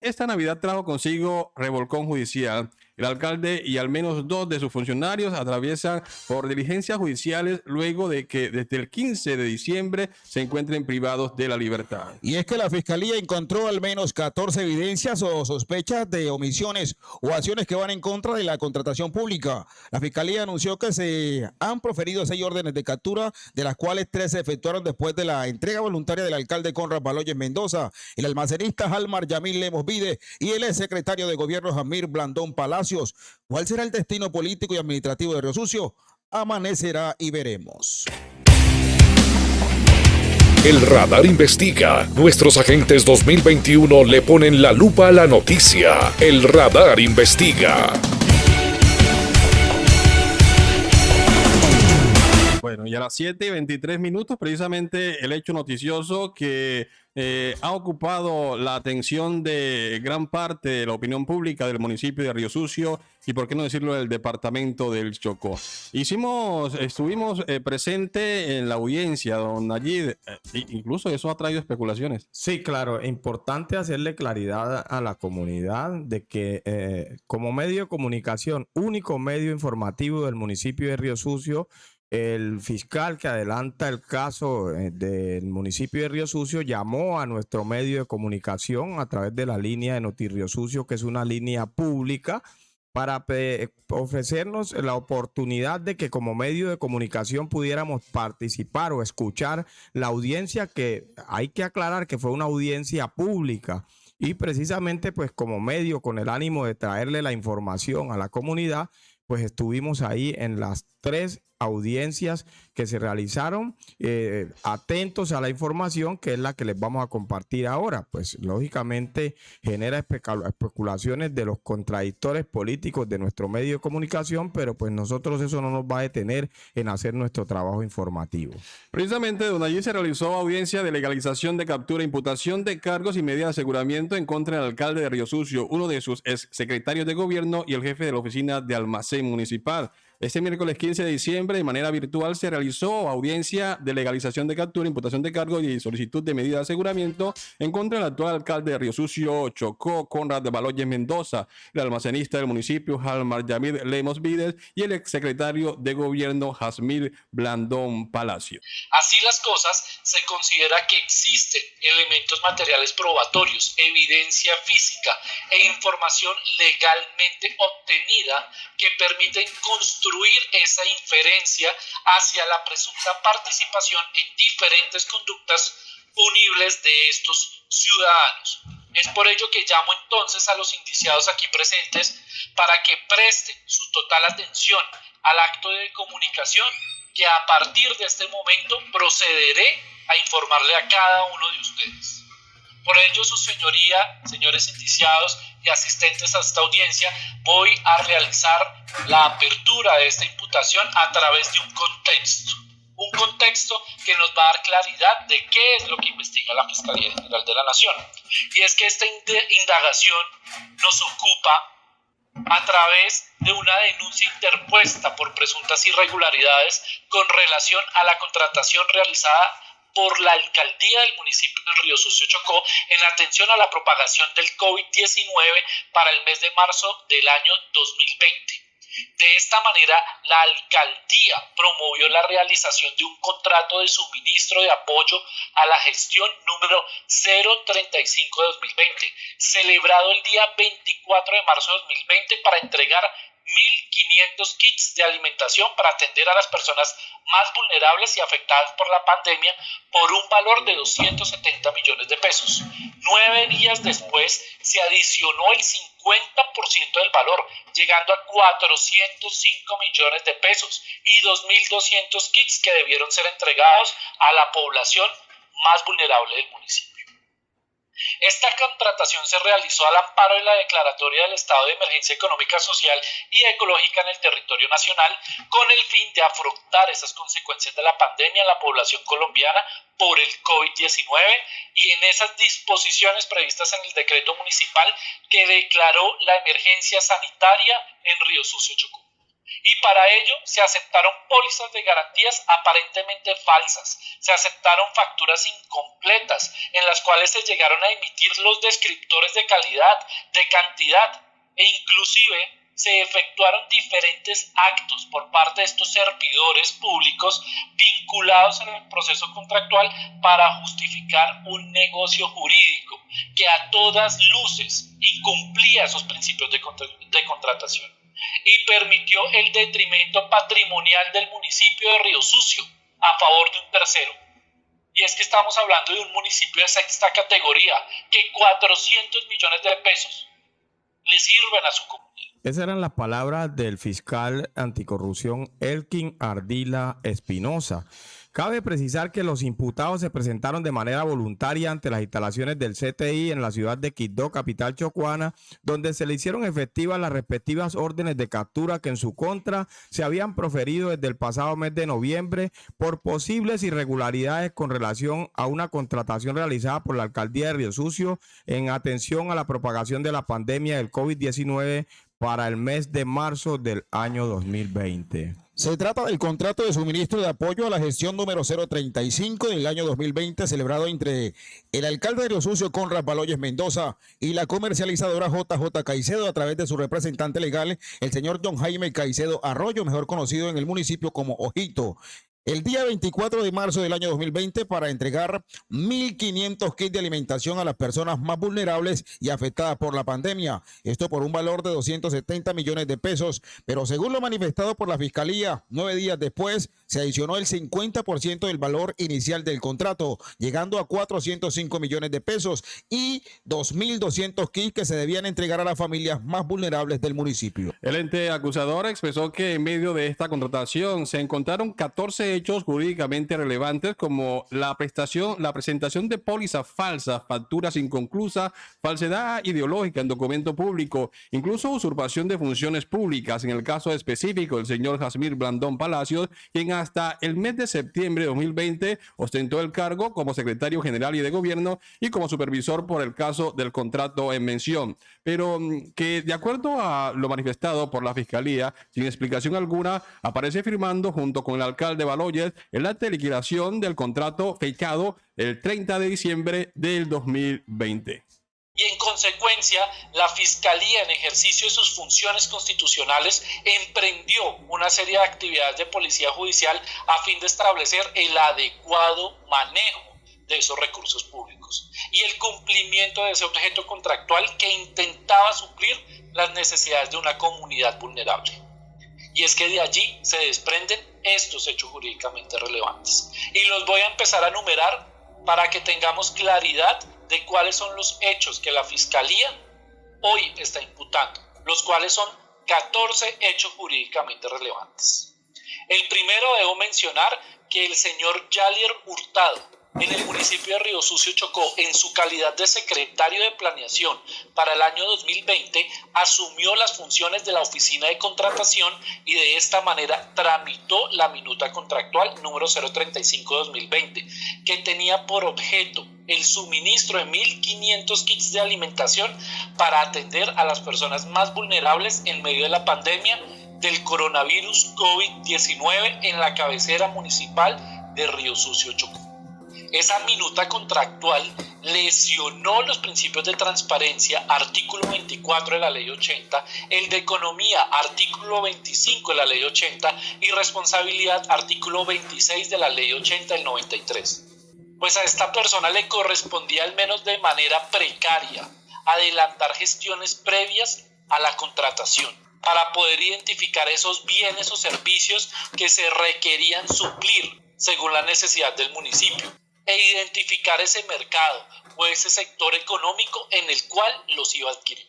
Esta Navidad trajo consigo revolcón judicial. El alcalde y al menos dos de sus funcionarios atraviesan por diligencias judiciales luego de que desde el 15 de diciembre se encuentren privados de la libertad. Y es que la Fiscalía encontró al menos 14 evidencias o sospechas de omisiones o acciones que van en contra de la contratación pública. La Fiscalía anunció que se han proferido 6 órdenes de captura, de las cuales 3 se efectuaron después de la entrega voluntaria del alcalde Conrad Baloyes Mendoza, el almacenista Halmar Yamil Lemos Vide y el exsecretario de Gobierno Jamir Blandón Palacios. ¿Cuál será el destino político y administrativo de Río Sucio? Amanecerá y veremos. El Radar investiga. Nuestros agentes 2021 le ponen la lupa a la noticia. El Radar investiga. Bueno, y a las 7:23, precisamente el hecho noticioso que ha ocupado la atención de gran parte de la opinión pública del municipio de Río Sucio y, por qué no decirlo, del departamento del Chocó. Estuvimos presentes en la audiencia, don Nayib, incluso eso ha traído especulaciones. Sí, claro, importante hacerle claridad a la comunidad de que como medio de comunicación, único medio informativo del municipio de Río Sucio, el fiscal que adelanta el caso del municipio de Río Sucio llamó a nuestro medio de comunicación a través de la línea de Noti Río Sucio, que es una línea pública, para ofrecernos la oportunidad de que como medio de comunicación pudiéramos participar o escuchar la audiencia, que hay que aclarar que fue una audiencia pública. Y precisamente pues como medio, con el ánimo de traerle la información a la comunidad, pues estuvimos ahí en las 3 audiencias que se realizaron, atentos a la información que es la que les vamos a compartir ahora. Pues lógicamente genera especulaciones de los contradictores políticos de nuestro medio de comunicación, pero pues nosotros eso no nos va a detener en hacer nuestro trabajo informativo. Precisamente, don allí se realizó audiencia de legalización de captura, imputación de cargos y medida de aseguramiento en contra del alcalde de Río Sucio, uno de sus ex secretarios de gobierno y el jefe de la oficina de almacén municipal. Este miércoles 15 de diciembre, de manera virtual, se realizó audiencia de legalización de captura, imputación de cargos y solicitud de medida de aseguramiento en contra del actual alcalde de Río Sucio, Chocó, Conrad de Baloyes Mendoza, el almacenista del municipio, Halmar Yamid Lemos Vides, y el exsecretario de gobierno, Jasmir Blandón Palacio. Así las cosas, se considera que existen elementos materiales probatorios, evidencia física e información legalmente obtenida que permiten construir esa inferencia hacia la presunta participación en diferentes conductas punibles de estos ciudadanos. Es por ello que llamo entonces a los indiciados aquí presentes para que presten su total atención al acto de comunicación que a partir de este momento procederé a informarle a cada uno de ustedes. Por ello, su señoría, señores indiciados y asistentes a esta audiencia, voy a realizar la apertura de esta imputación a través de un contexto que nos va a dar claridad de qué es lo que investiga la Fiscalía General de la Nación. Y es que esta indagación nos ocupa a través de una denuncia interpuesta por presuntas irregularidades con relación a la contratación realizada por la alcaldía del municipio de Río Sucio, Chocó, en atención a la propagación del COVID-19 para el mes de marzo del año 2020. De esta manera, la alcaldía promovió la realización de un contrato de suministro de apoyo a la gestión número 035 de 2020, celebrado el día 24 de marzo de 2020 para entregar 1.500 kits de alimentación para atender a las personas más vulnerables y afectadas por la pandemia por un valor de 270 millones de pesos. 9 días después se adicionó el 50% del valor, llegando a 405 millones de pesos y 2.200 kits que debieron ser entregados a la población más vulnerable del municipio. Esta contratación se realizó al amparo de la declaratoria del estado de emergencia económica, social y ecológica en el territorio nacional, con el fin de afrontar esas consecuencias de la pandemia en la población colombiana por el COVID-19 y en esas disposiciones previstas en el decreto municipal que declaró la emergencia sanitaria en Río Sucio, Chocó. Y para ello se aceptaron pólizas de garantías aparentemente falsas, se aceptaron facturas incompletas en las cuales se llegaron a emitir los descriptores de calidad, de cantidad e inclusive se efectuaron diferentes actos por parte de estos servidores públicos vinculados en el proceso contractual para justificar un negocio jurídico que a todas luces incumplía esos principios de contratación y permitió el detrimento patrimonial del municipio de Río Sucio a favor de un tercero. Y es que estamos hablando de un municipio de sexta categoría que 400 millones de pesos le sirven a su comunidad. Esas eran las palabras del fiscal anticorrupción Elkin Ardila Espinosa. Cabe precisar que los imputados se presentaron de manera voluntaria ante las instalaciones del CTI en la ciudad de Quibdó, capital chocuana, donde se le hicieron efectivas las respectivas órdenes de captura que en su contra se habían proferido desde el pasado mes de noviembre por posibles irregularidades con relación a una contratación realizada por la alcaldía de Río Sucio en atención a la propagación de la pandemia del COVID-19 para el mes de marzo del año 2020. Se trata del contrato de suministro de apoyo a la gestión número 035 del año 2020 celebrado entre el alcalde de Río Sucio, Conrad Baloyes Mendoza, y la comercializadora JJ Caicedo a través de su representante legal, el señor John Jaime Caicedo Arroyo, mejor conocido en el municipio como Ojito. El día 24 de marzo del año 2020 para entregar 1.500 kits de alimentación a las personas más vulnerables y afectadas por la pandemia. Esto por un valor de 270 millones de pesos, pero según lo manifestado por la Fiscalía, 9 días después se adicionó el 50% del valor inicial del contrato, llegando a 405 millones de pesos y 2.200 kits que se debían entregar a las familias más vulnerables del municipio. El ente acusador expresó que en medio de esta contratación se encontraron 14 hechos jurídicamente relevantes como la presentación de pólizas falsas, facturas inconclusas, falsedad ideológica en documento público, incluso usurpación de funciones públicas. En el caso específico, el señor Jasmir Blandón Palacios, quien hasta el mes de septiembre de 2020 ostentó el cargo como secretario general y de gobierno y como supervisor por el caso del contrato en mención, pero que de acuerdo a lo manifestado por la Fiscalía, sin explicación alguna, aparece firmando junto con el alcalde Baloyes el acta de liquidación del contrato fechado el 30 de diciembre del 2020. Y en consecuencia, la Fiscalía, en ejercicio de sus funciones constitucionales, emprendió una serie de actividades de policía judicial a fin de establecer el adecuado manejo de esos recursos públicos y el cumplimiento de ese objeto contractual que intentaba suplir las necesidades de una comunidad vulnerable. Y es que de allí se desprenden estos hechos jurídicamente relevantes. Y los voy a empezar a enumerar para que tengamos claridad de cuáles son los hechos que la Fiscalía hoy está imputando, los cuales son 14 hechos jurídicamente relevantes. El primero, debo mencionar que el señor Yalier Hurtado, en el municipio de Río Sucio, Chocó, en su calidad de secretario de planeación para el año 2020, asumió las funciones de la oficina de contratación y de esta manera tramitó la minuta contractual número 035-2020, que tenía por objeto el suministro de 1.500 kits de alimentación para atender a las personas más vulnerables en medio de la pandemia del coronavirus COVID-19 en la cabecera municipal de Río Sucio, Chocó. Esa minuta contractual lesionó los principios de transparencia, artículo 24 de la ley 80, el de economía, artículo 25 de la ley 80 y responsabilidad, artículo 26 de la ley 80 del 93. Pues a esta persona le correspondía, al menos de manera precaria, adelantar gestiones previas a la contratación para poder identificar esos bienes o servicios que se requerían suplir según la necesidad del municipio e identificar ese mercado o ese sector económico en el cual los iba a adquirir.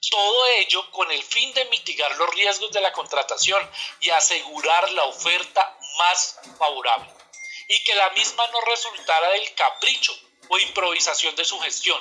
Todo ello con el fin de mitigar los riesgos de la contratación y asegurar la oferta más favorable, y que la misma no resultara del capricho o improvisación de su gestión,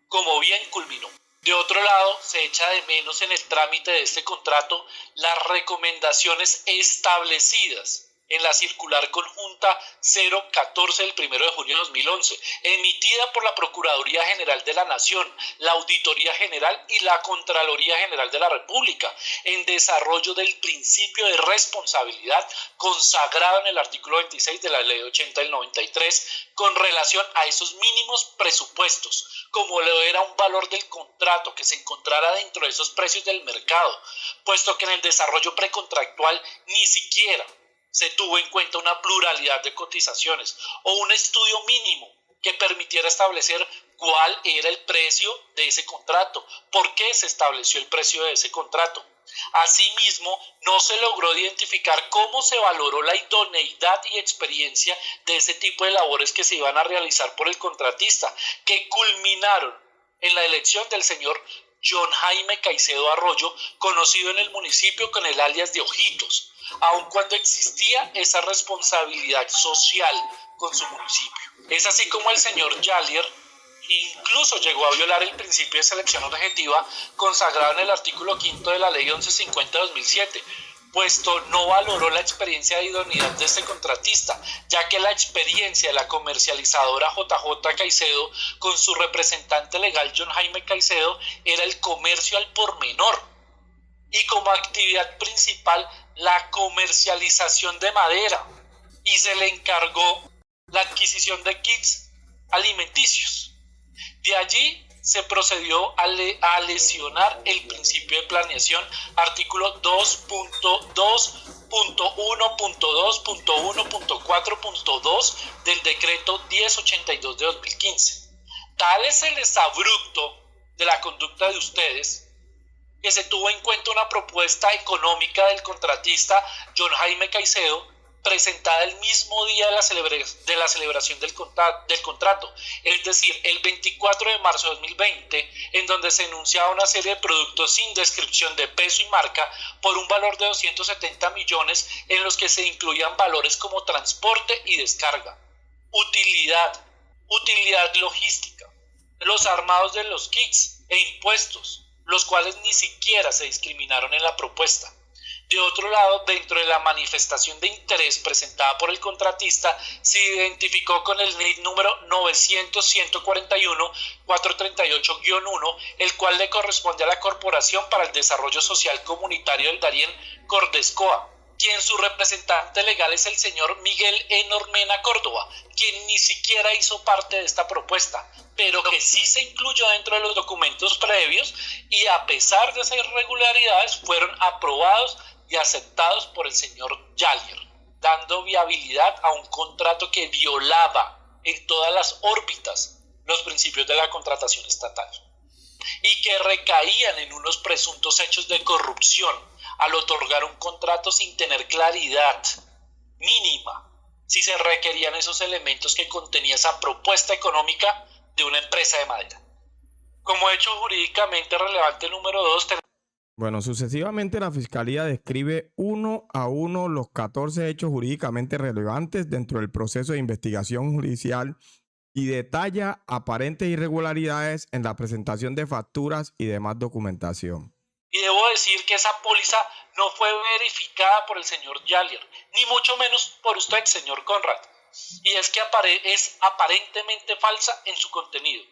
como bien culminó. De otro lado, se echa de menos en el trámite de este contrato las recomendaciones establecidas en la circular conjunta 014 del 1 de junio de 2011, emitida por la Procuraduría General de la Nación, la Auditoría General y la Contraloría General de la República, en desarrollo del principio de responsabilidad consagrado en el artículo 26 de la Ley 80 del 93, con relación a esos mínimos presupuestos, como lo era un valor del contrato que se encontrara dentro de esos precios del mercado, puesto que en el desarrollo precontractual ni siquiera se tuvo en cuenta una pluralidad de cotizaciones o un estudio mínimo que permitiera establecer cuál era el precio de ese contrato, por qué se estableció el precio de ese contrato. Asimismo, no se logró identificar cómo se valoró la idoneidad y experiencia de ese tipo de labores que se iban a realizar por el contratista, que culminaron en la elección del señor John Jaime Caicedo Arroyo, conocido en el municipio con el alias de Ojitos, aun cuando existía esa responsabilidad social con su municipio. Es así como el señor Yalier incluso llegó a violar el principio de selección objetiva consagrado en el artículo 5 de la Ley 1150 de 2007, puesto no valoró la experiencia de idoneidad de este contratista, ya que la experiencia de la comercializadora JJ Caicedo con su representante legal John Jaime Caicedo era el comercio al por menor y como actividad principal la comercialización de madera, y se le encargó la adquisición de kits alimenticios. De allí se procedió a lesionar el principio de planeación, artículo 2.1.2.1.4.2 del decreto 1082 de 2015. Tal es el exabrupto de la conducta de ustedes que se tuvo en cuenta una propuesta económica del contratista John Jaime Caicedo, presentada el mismo día de la celebración del contrato, es decir, el 24 de marzo de 2020, en donde se enunciaba una serie de productos sin descripción de peso y marca por un valor de 270 millones, en los que se incluían valores como transporte y descarga, utilidad logística, los armados de los kits e impuestos, los cuales ni siquiera se discriminaron en la propuesta. De otro lado, dentro de la manifestación de interés presentada por el contratista, se identificó con el NID número 900-141-438-1, el cual le corresponde a la Corporación para el Desarrollo Social Comunitario del Darién, Cordescoa, quien su representante legal es el señor Miguel Enormena Córdoba, quien ni siquiera hizo parte de esta propuesta, pero que sí se incluyó dentro de los documentos previos y a pesar de esas irregularidades fueron aprobados y aceptados por el señor Yalier, dando viabilidad a un contrato que violaba en todas las órbitas los principios de la contratación estatal y que recaían en unos presuntos hechos de corrupción al otorgar un contrato sin tener claridad mínima si se requerían esos elementos que contenía esa propuesta económica de una empresa de madera. Como hecho jurídicamente relevante número 2, Bueno, sucesivamente la Fiscalía describe uno a uno los 14 hechos jurídicamente relevantes dentro del proceso de investigación judicial y detalla aparentes irregularidades en la presentación de facturas y demás documentación. Y debo decir que esa póliza no fue verificada por el señor Yalier, ni mucho menos por usted, señor Conrad. Y es que es aparentemente falsa en su contenido.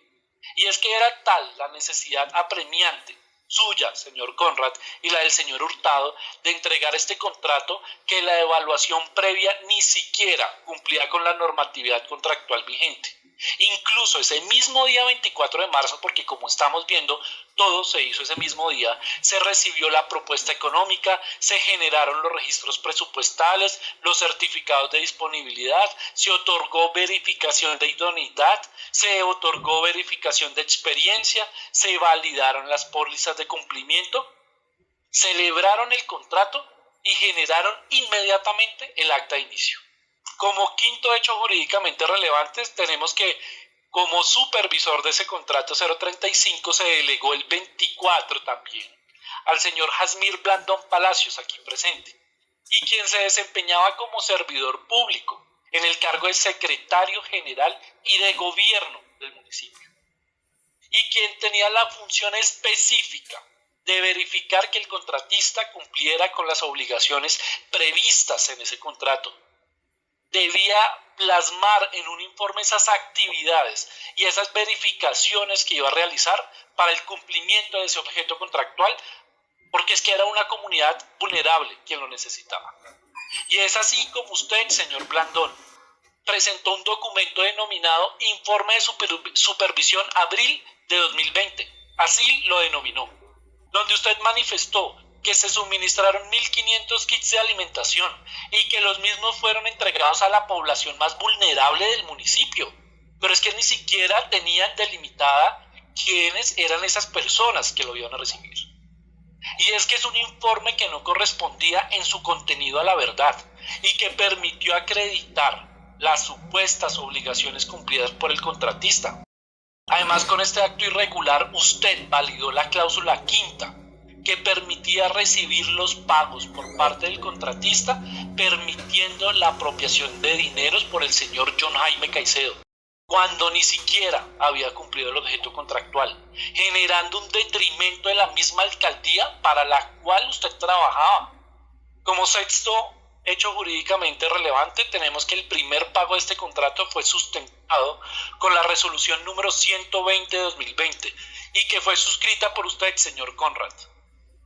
Y es que era tal la necesidad apremiante suya, señor Conrad, y la del señor Hurtado, de entregar este contrato, que la evaluación previa ni siquiera cumplía con la normatividad contractual vigente. Incluso ese mismo día 24 de marzo, porque como estamos viendo, todo se hizo ese mismo día, se recibió la propuesta económica, se generaron los registros presupuestales, los certificados de disponibilidad, se otorgó verificación de idoneidad, se otorgó verificación de experiencia, se validaron las pólizas de cumplimiento, celebraron el contrato y generaron inmediatamente el acta de inicio. Como quinto hecho jurídicamente relevante, tenemos que como supervisor de ese contrato 035 se delegó el 24 también al señor Jasmir Blandón Palacios, aquí presente, y quien se desempeñaba como servidor público en el cargo de secretario general y de gobierno del municipio, y quien tenía la función específica de verificar que el contratista cumpliera con las obligaciones previstas en ese contrato, debía plasmar en un informe esas actividades y esas verificaciones que iba a realizar para el cumplimiento de ese objeto contractual, porque es que era una comunidad vulnerable quien lo necesitaba. Y es así como usted, señor Blandón, presentó un documento denominado Informe de Supervisión Abril de 2020, así lo denominó, donde usted manifestó que se suministraron 1.500 kits de alimentación y que los mismos fueron entregados a la población más vulnerable del municipio. Pero es que ni siquiera tenían delimitada quiénes eran esas personas que lo iban a recibir. Y es que es un informe que no correspondía en su contenido a la verdad y que permitió acreditar las supuestas obligaciones cumplidas por el contratista. Además, con este acto irregular, usted validó la cláusula quinta, que permitía recibir los pagos por parte del contratista, permitiendo la apropiación de dineros por el señor John Jaime Caicedo, cuando ni siquiera había cumplido el objeto contractual, generando un detrimento de la misma alcaldía para la cual usted trabajaba. Como sexto hecho jurídicamente relevante, tenemos que el primer pago de este contrato fue sustentado con la resolución número 120 de 2020 y que fue suscrita por usted, señor Conrad,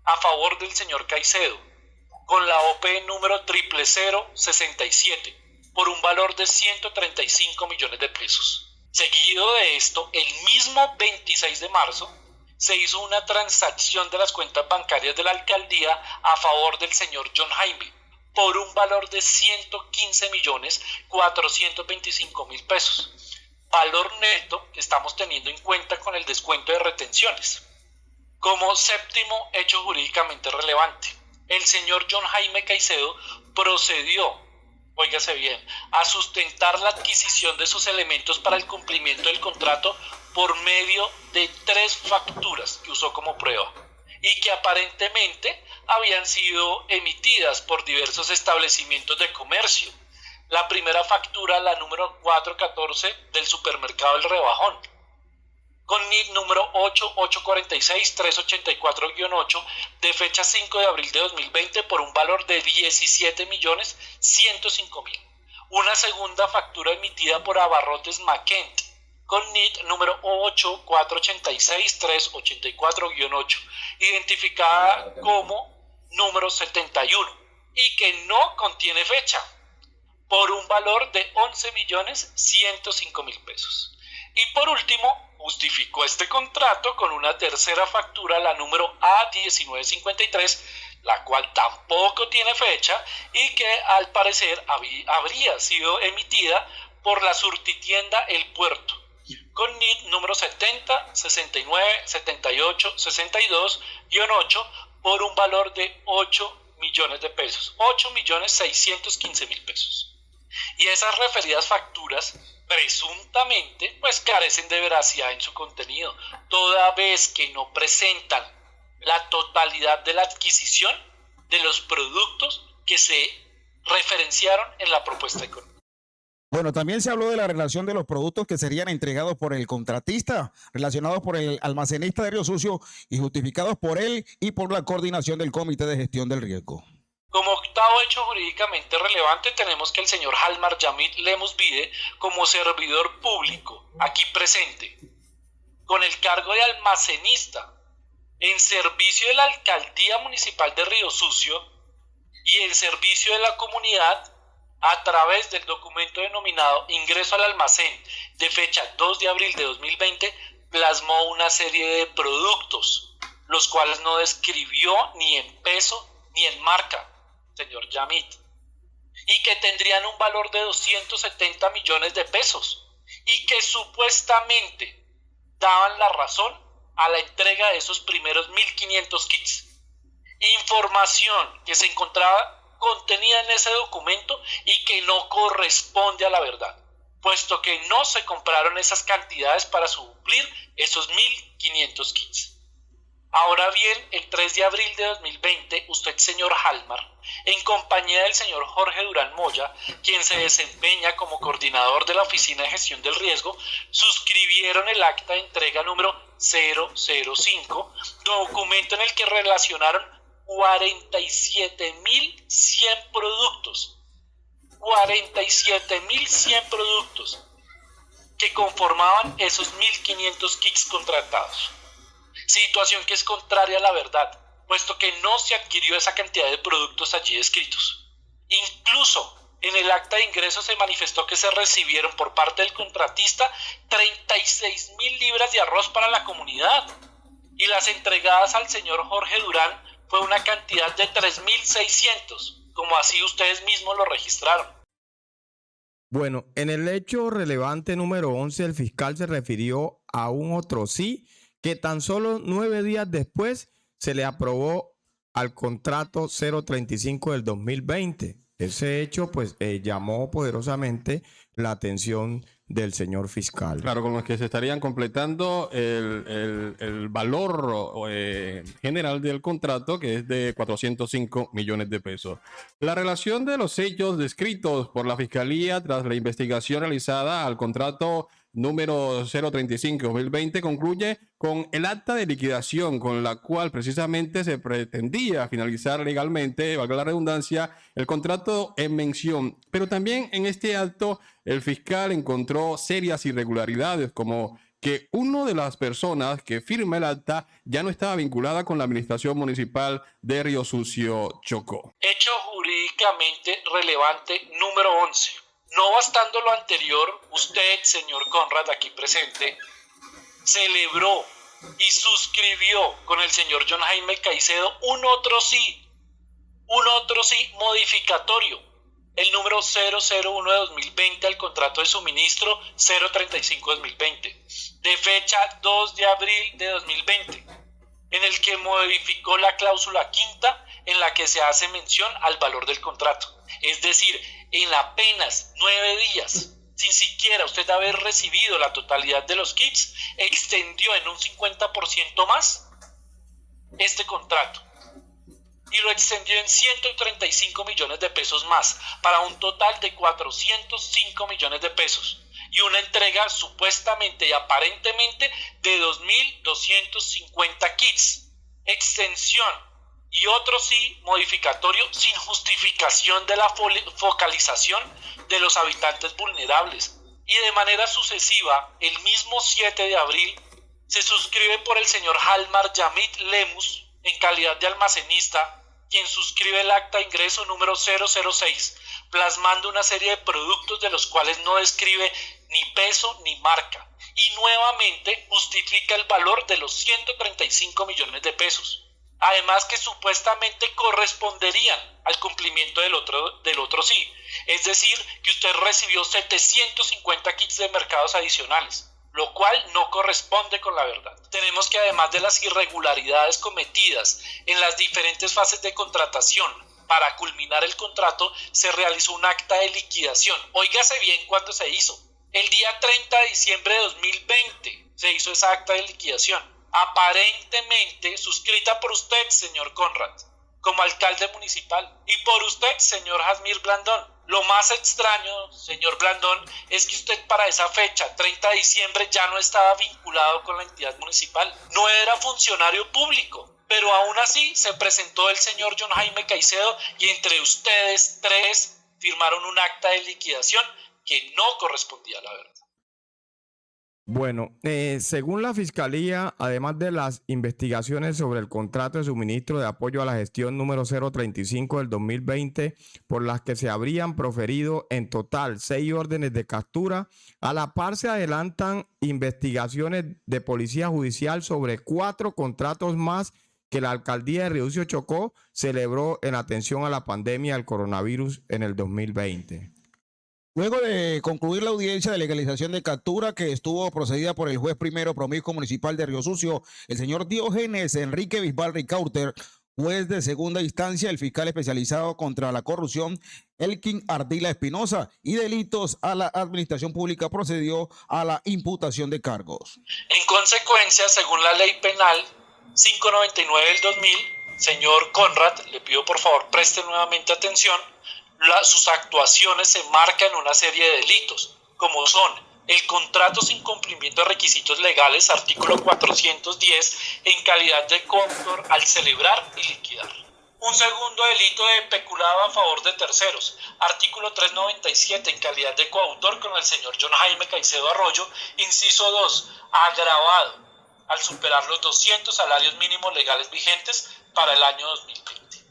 a favor del señor Caicedo, con la OP número 00067, por un valor de 135 millones de pesos. Seguido de esto, el mismo 26 de marzo, se hizo una transacción de las cuentas bancarias de la alcaldía a favor del señor John Jaime, por un valor de 115.425.000 pesos. Valor neto que estamos teniendo en cuenta con el descuento de retenciones. Como séptimo hecho jurídicamente relevante, el señor John Jaime Caicedo procedió, óigase bien, a sustentar la adquisición de sus elementos para el cumplimiento del contrato por medio de 3 facturas que usó como prueba y que aparentemente habían sido emitidas por diversos establecimientos de comercio. La primera factura, la número 414 del supermercado El Rebajón, con NID número 8846-384-8 de fecha 5 de abril de 2020 por un valor de 17.105.000. Una segunda factura emitida por Abarrotes Maquent con NID número 8486-384-8, identificada como número 71 y que no contiene fecha, por un valor de 11.105.000 pesos. Y por último, justificó este contrato con una tercera factura, la número A1953, la cual tampoco tiene fecha y que al parecer habría sido emitida por la surtitienda El Puerto, con NID número 70, 69, 78, 62-8 por un valor de 8 millones de pesos, 8.615.000 pesos. Y esas referidas facturas presuntamente pues carecen de veracidad en su contenido, toda vez que no presentan la totalidad de la adquisición de los productos que se referenciaron en la propuesta económica. Bueno, también se habló de la relación de los productos que serían entregados por el contratista, relacionados por el almacenista de Río Sucio y justificados por él y por la coordinación del Comité de Gestión del Riesgo. Como octavo hecho jurídicamente relevante, tenemos que el señor Halmar Yamit Lemus Vide, como servidor público, aquí presente, con el cargo de almacenista, en servicio de la Alcaldía Municipal de Río Sucio y en servicio de la comunidad, a través del documento denominado Ingreso al Almacén, de fecha 2 de abril de 2020, plasmó una serie de productos, los cuales no describió ni en peso ni en marca, señor Yamit, y que tendrían un valor de 270 millones de pesos y que supuestamente daban la razón a la entrega de esos primeros 1.500 kits. Información que se encontraba contenida en ese documento y que no corresponde a la verdad, puesto que no se compraron esas cantidades para suplir esos 1.500 kits. Ahora bien, el 3 de abril de 2020, usted, señor Halmar, en compañía del señor Jorge Durán Moya, quien se desempeña como coordinador de la Oficina de Gestión del Riesgo, suscribieron el acta de entrega número 005, documento en el que relacionaron 47.100 productos, 47.100 productos que conformaban esos 1.500 kits contratados. Situación que es contraria a la verdad, puesto que no se adquirió esa cantidad de productos allí descritos. Incluso en el acta de ingreso se manifestó que se recibieron por parte del contratista 36.000 libras de arroz para la comunidad, y las entregadas al señor Jorge Durán fue una cantidad de 3.600, como así ustedes mismos lo registraron. Bueno, en el hecho relevante número 11, el fiscal se refirió a un otro sí que tan solo 9 días después se le aprobó al contrato 035 del 2020. Ese hecho pues llamó poderosamente la atención del señor fiscal. Claro, con los que se estarían completando el valor general del contrato, que es de 405 millones de pesos. La relación de los hechos descritos por la Fiscalía tras la investigación realizada al contrato número 035-2020 concluye con el acta de liquidación con la cual precisamente se pretendía finalizar legalmente, valga la redundancia, el contrato en mención. Pero también en este acto el fiscal encontró serias irregularidades, como que una de las personas que firma el acta ya no estaba vinculada con la administración municipal de Río Sucio, Chocó. Hecho jurídicamente relevante número 11. No bastando lo anterior, usted, señor Conrad, aquí presente, celebró y suscribió con el señor John Jaime Caicedo un otro sí modificatorio, el número 001 de 2020 al contrato de suministro 035 de 2020, de fecha 2 de abril de 2020, en el que modificó la cláusula quinta en la que se hace mención al valor del contrato. Es decir, en apenas 9 días, sin siquiera usted haber recibido la totalidad de los kits, extendió en un 50% más este contrato. Y lo extendió en 135 millones de pesos más, para un total de 405 millones de pesos. Y una entrega supuestamente y aparentemente de 2.250 kits. Extensión y otro sí modificatorio sin justificación de la focalización de los habitantes vulnerables. Y de manera sucesiva, el mismo 7 de abril, se suscribe por el señor Halmar Yamit Lemus, en calidad de almacenista, quien suscribe el acta de ingreso número 006, plasmando una serie de productos de los cuales no describe ni peso ni marca, y nuevamente justifica el valor de los 135 millones de pesos. Además que supuestamente corresponderían al cumplimiento del otro sí, es decir, que usted recibió 750 kits de mercados adicionales, lo cual no corresponde con la verdad. Tenemos que además de las irregularidades cometidas en las diferentes fases de contratación, para culminar el contrato se realizó un acta de liquidación. Óigase bien cuándo se hizo. El día 30 de diciembre de 2020 se hizo esa acta de liquidación, aparentemente suscrita por usted, señor Conrad, como alcalde municipal, y por usted, señor Jasmir Blandón. Lo más extraño, señor Blandón, es que usted para esa fecha, 30 de diciembre, ya no estaba vinculado con la entidad municipal. No era funcionario público, pero aún así se presentó el señor John Jaime Caicedo y entre ustedes tres firmaron un acta de liquidación que no correspondía a la verdad. Bueno, según la Fiscalía, además de las investigaciones sobre el contrato de suministro de apoyo a la gestión número 035 del 2020, por las que se habrían proferido en total 6 órdenes de captura, a la par se adelantan investigaciones de Policía Judicial sobre 4 contratos más que la Alcaldía de Río Sucio, Chocó celebró en atención a la pandemia del coronavirus en el 2020. Luego de concluir la audiencia de legalización de captura que estuvo procedida por el juez primero promiscuo municipal de Río Sucio, el señor Diógenes Enrique Bisbal Ricaurter, juez de segunda instancia, el fiscal especializado contra la corrupción, Elkin Ardila Espinosa, y delitos a la administración pública, procedió a la imputación de cargos. En consecuencia, según la ley penal 599 del 2000, señor Conrad, le pido por favor preste nuevamente atención. Sus actuaciones se marcan en una serie de delitos, como son el contrato sin cumplimiento de requisitos legales, artículo 410, en calidad de coautor al celebrar y liquidar. Un segundo delito de peculado a favor de terceros, artículo 397, en calidad de coautor con el señor John Jaime Caicedo Arroyo, inciso 2, agravado al superar los 200 salarios mínimos legales vigentes para el año 2020.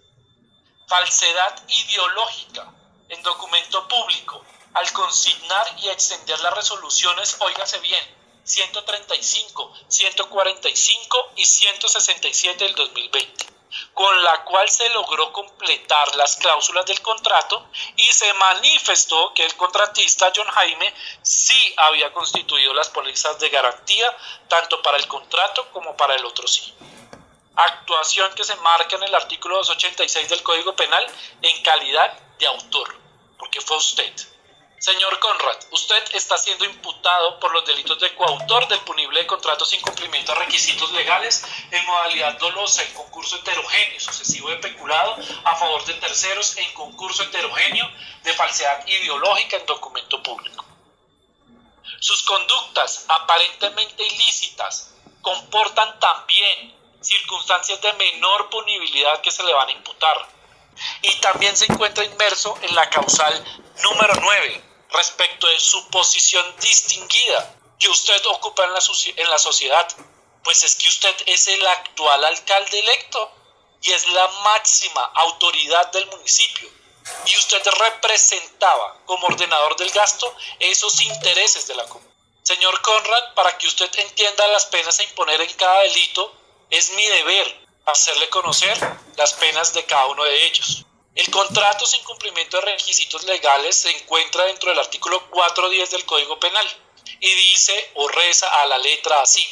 Falsedad ideológica en documento público, al consignar y extender las resoluciones, óigase bien, 135, 145 y 167 del 2020, con la cual se logró completar las cláusulas del contrato y se manifestó que el contratista John Jaime sí había constituido las pólizas de garantía tanto para el contrato como para el otro sí. Actuación que se marca en el artículo 286 del Código Penal en calidad de autor, porque fue usted. Señor Conrad, usted está siendo imputado por los delitos de coautor del punible de contrato sin cumplimiento de requisitos legales en modalidad dolosa, en concurso heterogéneo sucesivo de peculado a favor de terceros, en concurso heterogéneo de falsedad ideológica en documento público. Sus conductas aparentemente ilícitas comportan también circunstancias de menor punibilidad que se le van a imputar. Y también se encuentra inmerso en la causal número 9, respecto de su posición distinguida que usted ocupa en la sociedad, pues es que usted es el actual alcalde electo y es la máxima autoridad del municipio, y usted representaba como ordenador del gasto esos intereses de la comunidad. Señor Conrad, para que usted entienda las penas a imponer en cada delito, es mi deber hacerle conocer las penas de cada uno de ellos. El contrato sin cumplimiento de requisitos legales se encuentra dentro del artículo 410 del Código Penal y dice o reza a la letra así: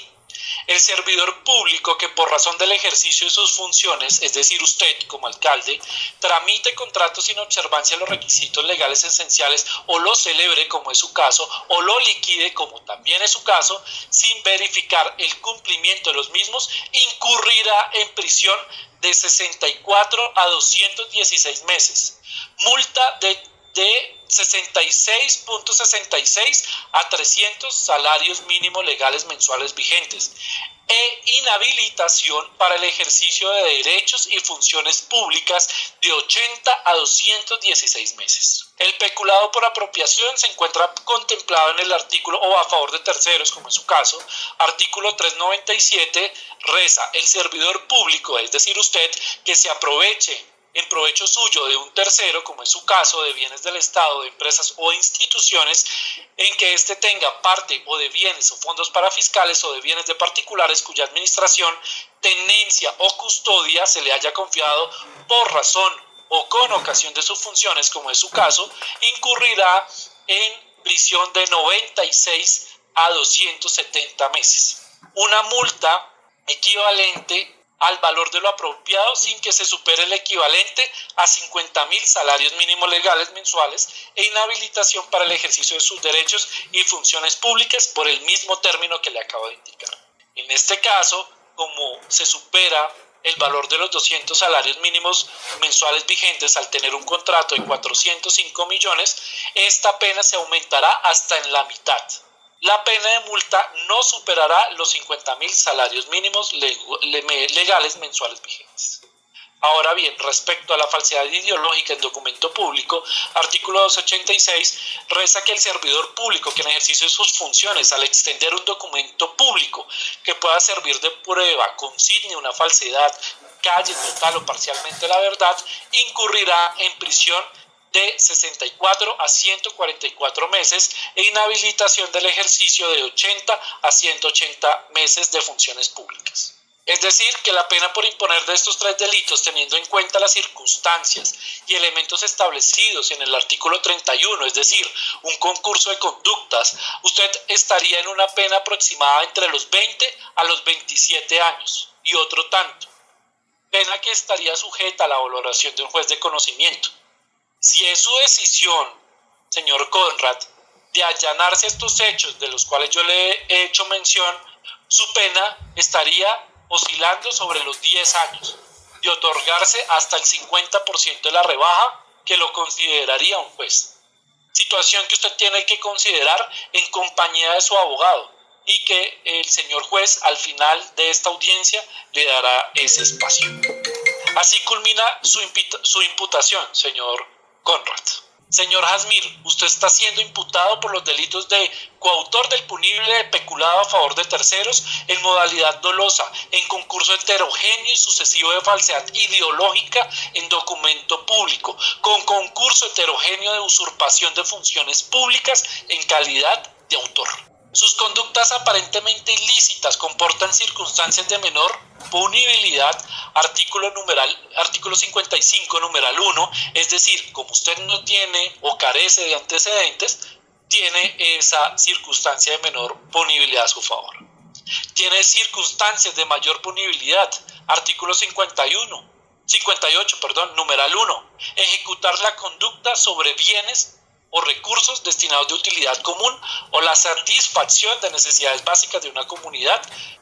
el servidor público que por razón del ejercicio de sus funciones, es decir, usted como alcalde, tramite contratos sin observancia de los requisitos legales esenciales o lo celebre como es su caso o lo liquide como también es su caso, sin verificar el cumplimiento de los mismos, incurrirá en prisión de 64 a 216 meses, multa de 66.66 a 300 salarios mínimos legales mensuales vigentes e inhabilitación para el ejercicio de derechos y funciones públicas de 80 a 216 meses. El peculado por apropiación se encuentra contemplado en el artículo o a favor de terceros, como en su caso, artículo 397, reza: el servidor público, es decir, usted, que se aproveche en provecho suyo de un tercero, como es su caso, de bienes del Estado, de empresas o instituciones, en que éste tenga parte o de bienes o fondos parafiscales o de bienes de particulares cuya administración, tenencia o custodia se le haya confiado por razón o con ocasión de sus funciones, como es su caso, incurrirá en prisión de 96 a 270 meses. Una multa equivalente al valor de lo apropiado sin que se supere el equivalente a 50.000 salarios mínimos legales mensuales e inhabilitación para el ejercicio de sus derechos y funciones públicas por el mismo término que le acabo de indicar. En este caso, como se supera el valor de los 200 salarios mínimos mensuales vigentes al tener un contrato de 405 millones, esta pena se aumentará hasta en la mitad. La pena de multa no superará los 50.000 salarios mínimos legales mensuales vigentes. Ahora bien, respecto a la falsedad ideológica en documento público, artículo 286 reza que el servidor público que en ejercicio de sus funciones al extender un documento público que pueda servir de prueba, consigne una falsedad, calle total o parcialmente la verdad, incurrirá en prisión de 64 a 144 meses e inhabilitación del ejercicio de 80 a 180 meses de funciones públicas. Es decir, que la pena por imponer de estos tres delitos, teniendo en cuenta las circunstancias y elementos establecidos en el artículo 31, es decir, un concurso de conductas, usted estaría en una pena aproximada entre los 20 a los 27 años y otro tanto, pena que estaría sujeta a la valoración de un juez de conocimiento. Si es su decisión, señor Conrad, de allanarse estos hechos de los cuales yo le he hecho mención, su pena estaría oscilando sobre los 10 años, de otorgarse hasta el 50% de la rebaja que lo consideraría un juez. Situación que usted tiene que considerar en compañía de su abogado y que el señor juez al final de esta audiencia le dará ese espacio. Así culmina su imputación, señor Conrad. Señor Jasmir, usted está siendo imputado por los delitos de coautor del punible de peculado a favor de terceros en modalidad dolosa, en concurso heterogéneo y sucesivo de falsedad ideológica en documento público, con concurso heterogéneo de usurpación de funciones públicas en calidad de autor. Sus conductas aparentemente ilícitas comportan circunstancias de menor punibilidad, artículo 55, numeral 1, es decir, como usted no tiene o carece de antecedentes, tiene esa circunstancia de menor punibilidad a su favor. Tiene circunstancias de mayor punibilidad, artículo 58, numeral 1, ejecutar la conducta sobre bienes o recursos destinados de utilidad común o la satisfacción de necesidades básicas de una comunidad,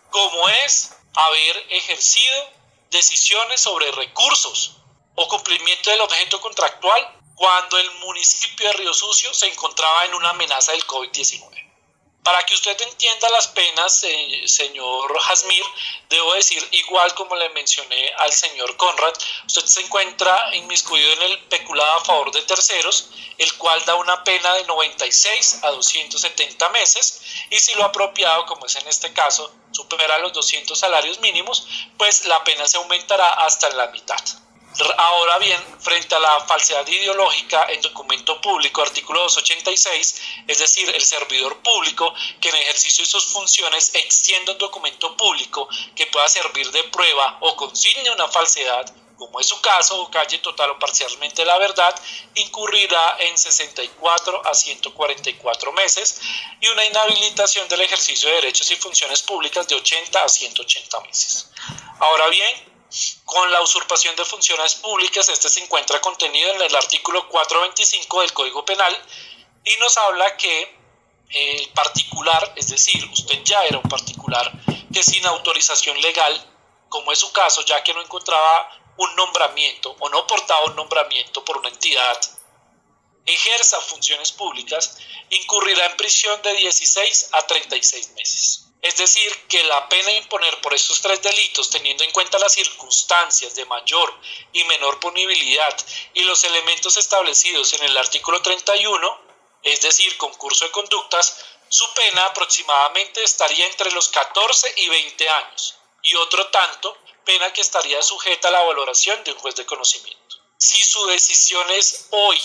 como es haber ejercido decisiones sobre recursos o cumplimiento del objeto contractual cuando el municipio de Río Sucio se encontraba en una amenaza del COVID-19. Para que usted entienda las penas, señor Jasmir, debo decir, igual como le mencioné al señor Conrad, usted se encuentra inmiscuido en el peculado a favor de terceros, el cual da una pena de 96 a 270 meses, y si lo apropiado, como es en este caso, supera los 200 salarios mínimos, pues la pena se aumentará hasta la mitad. Ahora bien, frente a la falsedad ideológica en documento público, artículo 286, es decir, el servidor público que en ejercicio de sus funciones extienda un documento público que pueda servir de prueba o consigne una falsedad, como es su caso, o calle total o parcialmente la verdad, incurrirá en 64 a 144 meses y una inhabilitación del ejercicio de derechos y funciones públicas de 80 a 180 meses. Ahora bien, con la usurpación de funciones públicas, este se encuentra contenido en el artículo 425 del Código Penal y nos habla que el particular, es decir, usted ya era un particular que sin autorización legal, como es su caso, ya que no encontraba un nombramiento o no portaba un nombramiento por una entidad, ejerza funciones públicas, incurrirá en prisión de 16 a 36 meses. Es decir, que la pena a imponer por estos tres delitos, teniendo en cuenta las circunstancias de mayor y menor punibilidad y los elementos establecidos en el artículo 31, es decir, concurso de conductas, su pena aproximadamente estaría entre los 14 y 20 años, y otro tanto, pena que estaría sujeta a la valoración de un juez de conocimiento. Si su decisión es hoy,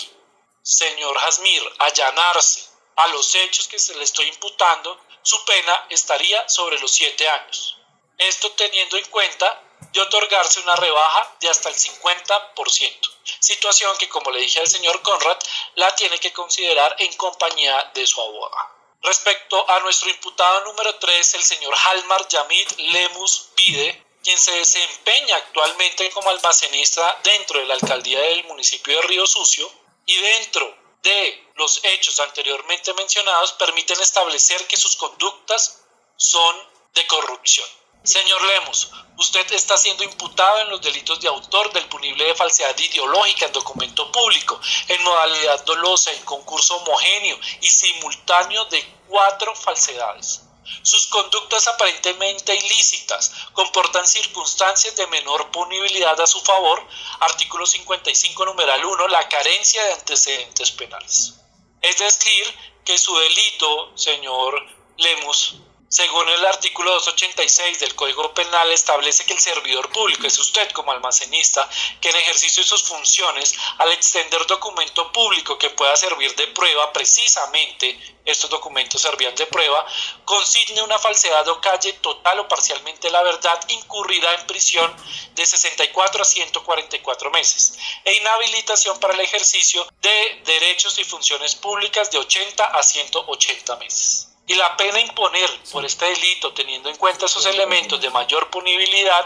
señor Jasmir, allanarse a los hechos que se le estoy imputando, su pena estaría sobre los 7 años. Esto teniendo en cuenta de otorgarse una rebaja de hasta el 50%, situación que, como le dije al señor Conrad, la tiene que considerar en compañía de su abogado. Respecto a nuestro imputado número 3, el señor Halmar Yamid Lemus Bide, quien se desempeña actualmente como almacenista dentro de la alcaldía del municipio de Río Sucio, y dentro de los hechos anteriormente mencionados permiten establecer que sus conductas son de corrupción. Señor Lemus, usted está siendo imputado en los delitos de autor del punible de falsedad ideológica en documento público, en modalidad dolosa, en concurso homogéneo y simultáneo de 4 falsedades. Sus conductas aparentemente ilícitas comportan circunstancias de menor punibilidad a su favor, artículo 55, numeral 1, la carencia de antecedentes penales. Es decir, que su delito, señor Lemus, según el artículo 286 del Código Penal, establece que el servidor público, es usted como almacenista, que en ejercicio de sus funciones, al extender documento público que pueda servir de prueba, precisamente estos documentos servían de prueba, consigne una falsedad o calle total o parcialmente la verdad, incurrirá en prisión de 64 a 144 meses e inhabilitación para el ejercicio de derechos y funciones públicas de 80 a 180 meses. Y la pena a imponer por este delito, teniendo en cuenta esos elementos de mayor punibilidad,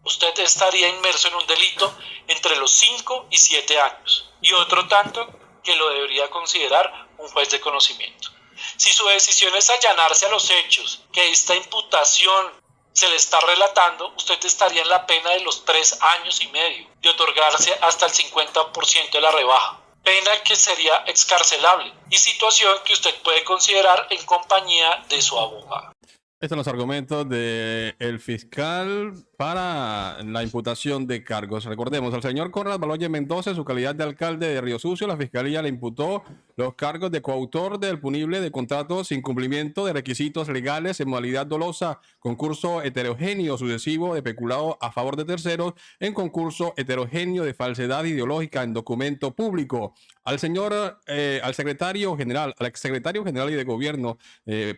usted estaría inmerso en un delito entre los 5 y 7 años, y otro tanto que lo debería considerar un juez de conocimiento. Si su decisión es allanarse a los hechos que esta imputación se le está relatando, usted estaría en la pena de los 3 años y medio, de otorgarse hasta el 50% de la rebaja. Pena que sería excarcelable y situación que usted puede considerar en compañía de su abogado. Estos son los argumentos del fiscal para la imputación de cargos. Recordemos, al señor Conrad Baloyes Mendoza, en su calidad de alcalde de Río Sucio, la Fiscalía le imputó los cargos de coautor del punible de contratos sin cumplimiento de requisitos legales en modalidad dolosa, concurso heterogéneo sucesivo de peculado a favor de terceros, en concurso heterogéneo de falsedad ideológica en documento público. Al exsecretario general y de gobierno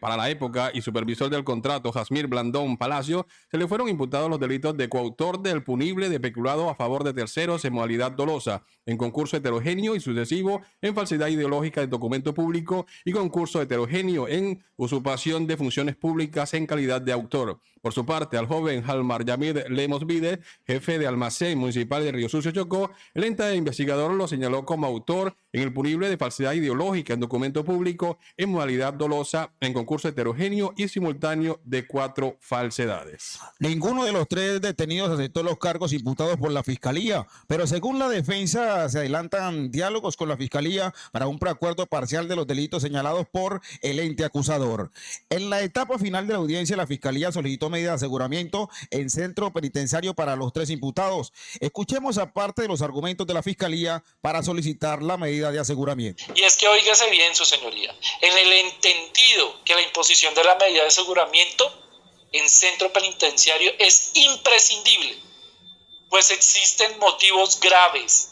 para la época y supervisor del contrato, Jasmir Blandón Palacio, se le fueron imputados los delitos de coautor del punible de peculado a favor de terceros en modalidad dolosa, en concurso heterogéneo y sucesivo en falsedad ideológica en documento público y concurso heterogéneo en usurpación de funciones públicas en calidad de autor. Por su parte, al joven Halmar Yamid Lemos Vide, jefe de almacén municipal de Río Sucio, Chocó, el ente investigador lo señaló como autor en el punible de falsedad ideológica en documento público en modalidad dolosa, en concurso heterogéneo y simultáneo de 4 falsedades. Ninguno de los 3 detenidos aceptó los cargos imputados por la Fiscalía, pero según la defensa se adelantan diálogos con la Fiscalía para un preacuerdo parcial de los delitos señalados por el ente acusador. En la etapa final de la audiencia, la Fiscalía solicitó medida de aseguramiento en centro penitenciario para los 3 imputados. Escuchemos aparte de los argumentos de la Fiscalía para solicitar la medida de aseguramiento. Y es que óigase bien, su señoría, en el entendido que la imposición de la medida de aseguramiento en centro penitenciario es imprescindible, pues existen motivos graves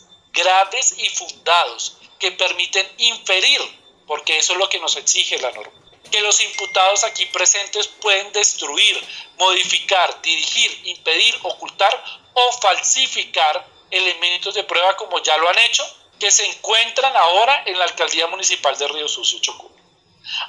y fundados que permiten inferir, porque eso es lo que nos exige la norma, que los imputados aquí presentes pueden destruir, modificar, dirigir, impedir, ocultar o falsificar elementos de prueba como ya lo han hecho, que se encuentran ahora en la Alcaldía Municipal de Río Sucio, Chocó.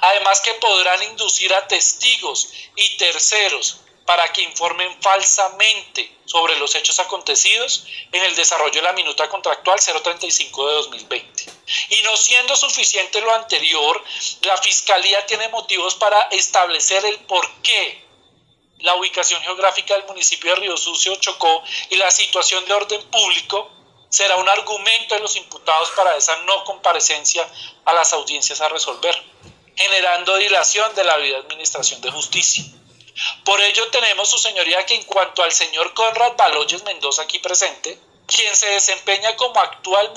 Además que podrán inducir a testigos y terceros para que informen falsamente sobre los hechos acontecidos en el desarrollo de la minuta contractual 035 de 2020. Y no siendo suficiente lo anterior, la Fiscalía tiene motivos para establecer el porqué la ubicación geográfica del municipio de Río Sucio, Chocó y la situación de orden público será un argumento de los imputados para esa no comparecencia a las audiencias a resolver, generando dilación de la debida administración de justicia. Por ello tenemos, su señoría, que en cuanto al señor Conrad Baloyes Mendoza aquí presente, quien se desempeña como actual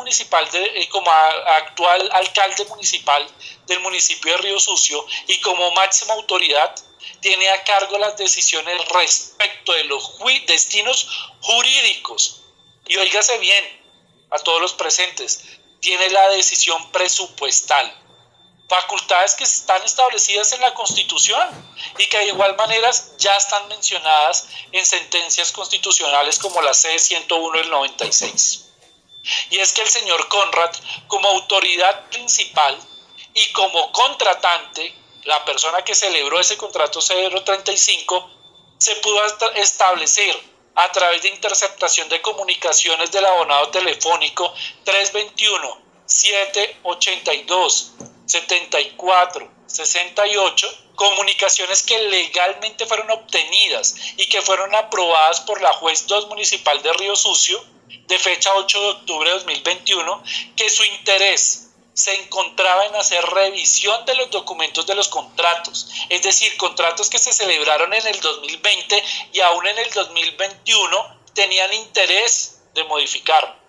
alcalde municipal del municipio de Río Sucio y como máxima autoridad, tiene a cargo las decisiones respecto de los destinos jurídicos. Y óigase bien, a todos los presentes, tiene la decisión presupuestal, facultades que están establecidas en la Constitución y que de igual manera ya están mencionadas en sentencias constitucionales como la C-101 del 96. Y es que el señor Conrad, como autoridad principal y como contratante, la persona que celebró ese contrato 035, se pudo establecer a través de interceptación de comunicaciones del abonado telefónico 321-782-74-68, comunicaciones que legalmente fueron obtenidas y que fueron aprobadas por la juez 2 municipal de Río Sucio de fecha 8 de octubre de 2021, que su interés se encontraba en hacer revisión de los documentos de los contratos, es decir, contratos que se celebraron en el 2020 y aún en el 2021 tenían interés de modificar,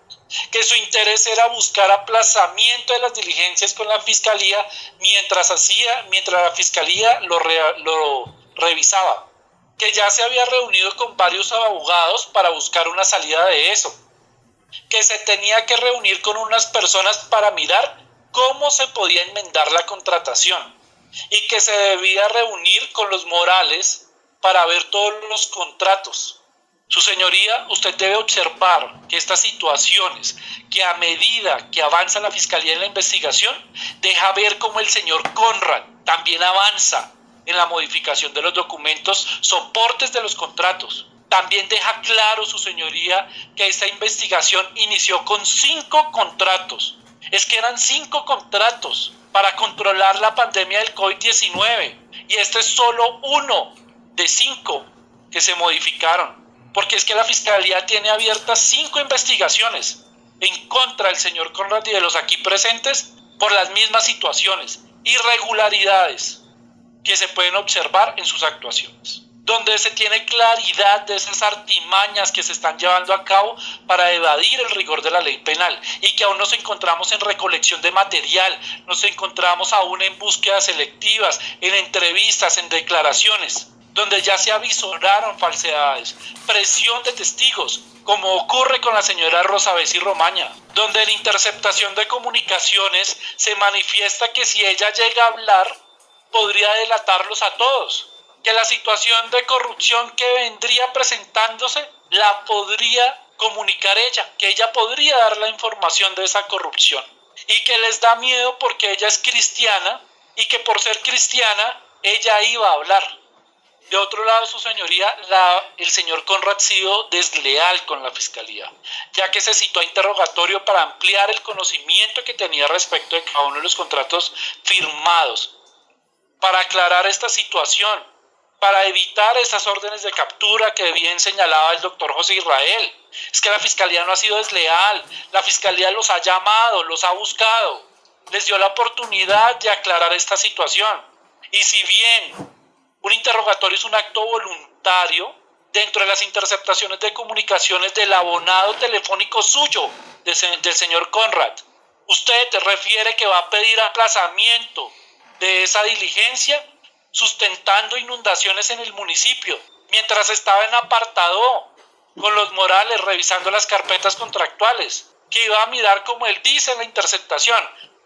que su interés era buscar aplazamiento de las diligencias con la Fiscalía mientras la Fiscalía lo revisaba, que ya se había reunido con varios abogados para buscar una salida de eso, que se tenía que reunir con unas personas para mirar cómo se podía enmendar la contratación y que se debía reunir con los Morales para ver todos los contratos. Su señoría, usted debe observar que estas situaciones, que a medida que avanza la Fiscalía en la investigación, deja ver cómo el señor Conrad también avanza en la modificación de los documentos, soportes de los contratos. También deja claro, su señoría, que esta investigación inició con 5 contratos. Es que eran 5 contratos para controlar la pandemia del COVID-19 y este es solo uno de 5 que se modificaron, porque es que la Fiscalía tiene abiertas 5 investigaciones en contra del señor Conrad y de los aquí presentes por las mismas situaciones, irregularidades que se pueden observar en sus actuaciones. donde se tiene claridad de esas artimañas que se están llevando a cabo para evadir el rigor de la ley penal, y que aún nos encontramos en recolección de material, nos encontramos aún en búsquedas selectivas, en entrevistas, en declaraciones, donde ya se avisoraron falsedades, presión de testigos, como ocurre con la señora Rosa Bessi Romaña, donde en interceptación de comunicaciones se manifiesta que si ella llega a hablar, podría delatarlos a todos, que la situación de corrupción que vendría presentándose la podría comunicar ella, que ella podría dar la información de esa corrupción, y que les da miedo porque ella es cristiana y que por ser cristiana ella iba a hablar. De otro lado, su señoría, el señor Conrad ha sido desleal con la fiscalía, ya que se citó a interrogatorio para ampliar el conocimiento que tenía respecto de cada uno de los contratos firmados, para aclarar esta situación, para evitar esas órdenes de captura que bien señalaba el doctor José Israel. Es que la fiscalía no ha sido desleal, la fiscalía los ha llamado, los ha buscado, les dio la oportunidad de aclarar esta situación. Y si bien un interrogatorio es un acto voluntario, dentro de las interceptaciones de comunicaciones del abonado telefónico suyo, del señor Conrad, usted refiere que va a pedir aplazamiento de esa diligencia, sustentando inundaciones en el municipio, mientras estaba en apartado con los Morales revisando las carpetas contractuales, que iba a mirar, como él dice en la interceptación,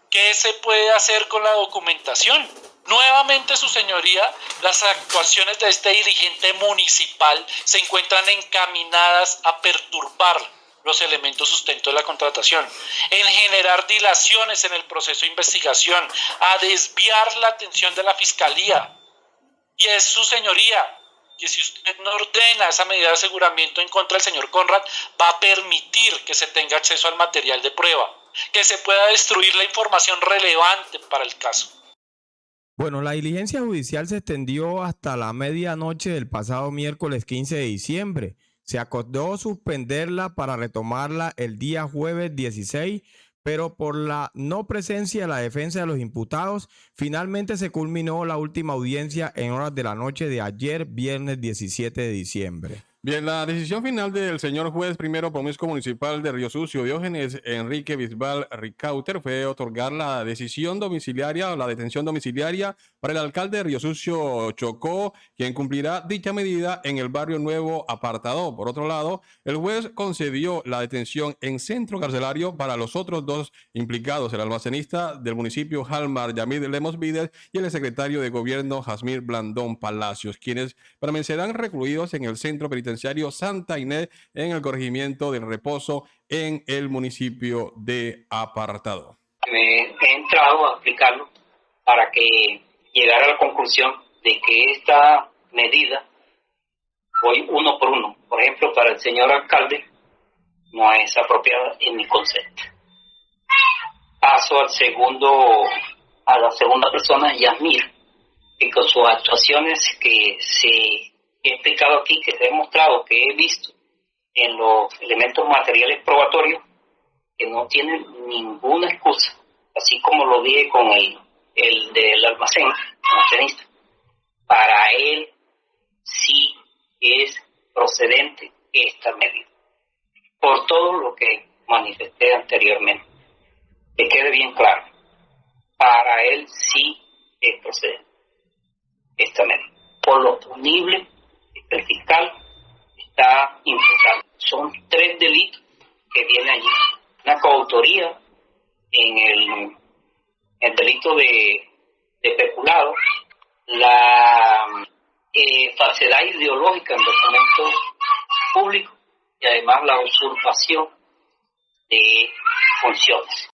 qué se puede hacer con la documentación. Nuevamente, su señoría, las actuaciones de este dirigente municipal se encuentran encaminadas a perturbar los elementos sustento de la contratación, en generar dilaciones en el proceso de investigación, a desviar la atención de la fiscalía. Y es su señoría que, si usted no ordena esa medida de aseguramiento en contra del señor Conrad, va a permitir que se tenga acceso al material de prueba, que se pueda destruir la información relevante para el caso. Bueno, la diligencia judicial se extendió hasta la medianoche del pasado miércoles 15 de diciembre. Se acordó suspenderla para retomarla el día jueves 16, pero por la no presencia de la defensa de los imputados, finalmente se culminó la última audiencia en horas de la noche de ayer, viernes 17 de diciembre. Bien, la decisión final del señor juez primero promiscuo municipal de Río Sucio, Diógenes Enrique Bisbal Ricauter, fue otorgar la decisión domiciliaria o la detención domiciliaria para el alcalde de Río Sucio, Chocó, quien cumplirá dicha medida en el barrio Nuevo Apartado. Por otro lado, el juez concedió la detención en centro carcelario para los otros dos implicados, el almacenista del municipio Halmar Yamid Lemos Vides y el secretario de gobierno Jasmir Blandón Palacios, quienes permanecerán recluidos en el centro penitenciario Santa Inés en el corregimiento del Reposo en el municipio de Apartado. He entrado a explicarlo para que llegara a la conclusión de que esta medida, voy uno por uno, por ejemplo, para el señor alcalde no es apropiada en mi concepto. Paso a la segunda persona, Yasmir, que con sus actuaciones que he explicado aquí, que se ha demostrado, que he visto en los elementos materiales probatorios, que no tienen ninguna excusa, así como lo dije con el del almacenista. Para él sí es procedente esta medida, por todo lo que manifesté anteriormente. Que quede bien claro, para él sí es procedente esta medida. Por lo punible, el fiscal está imputado. Son 3 delitos que vienen allí. Una coautoría en el delito de peculado, la falsedad ideológica en documentos públicos y además la usurpación de funciones.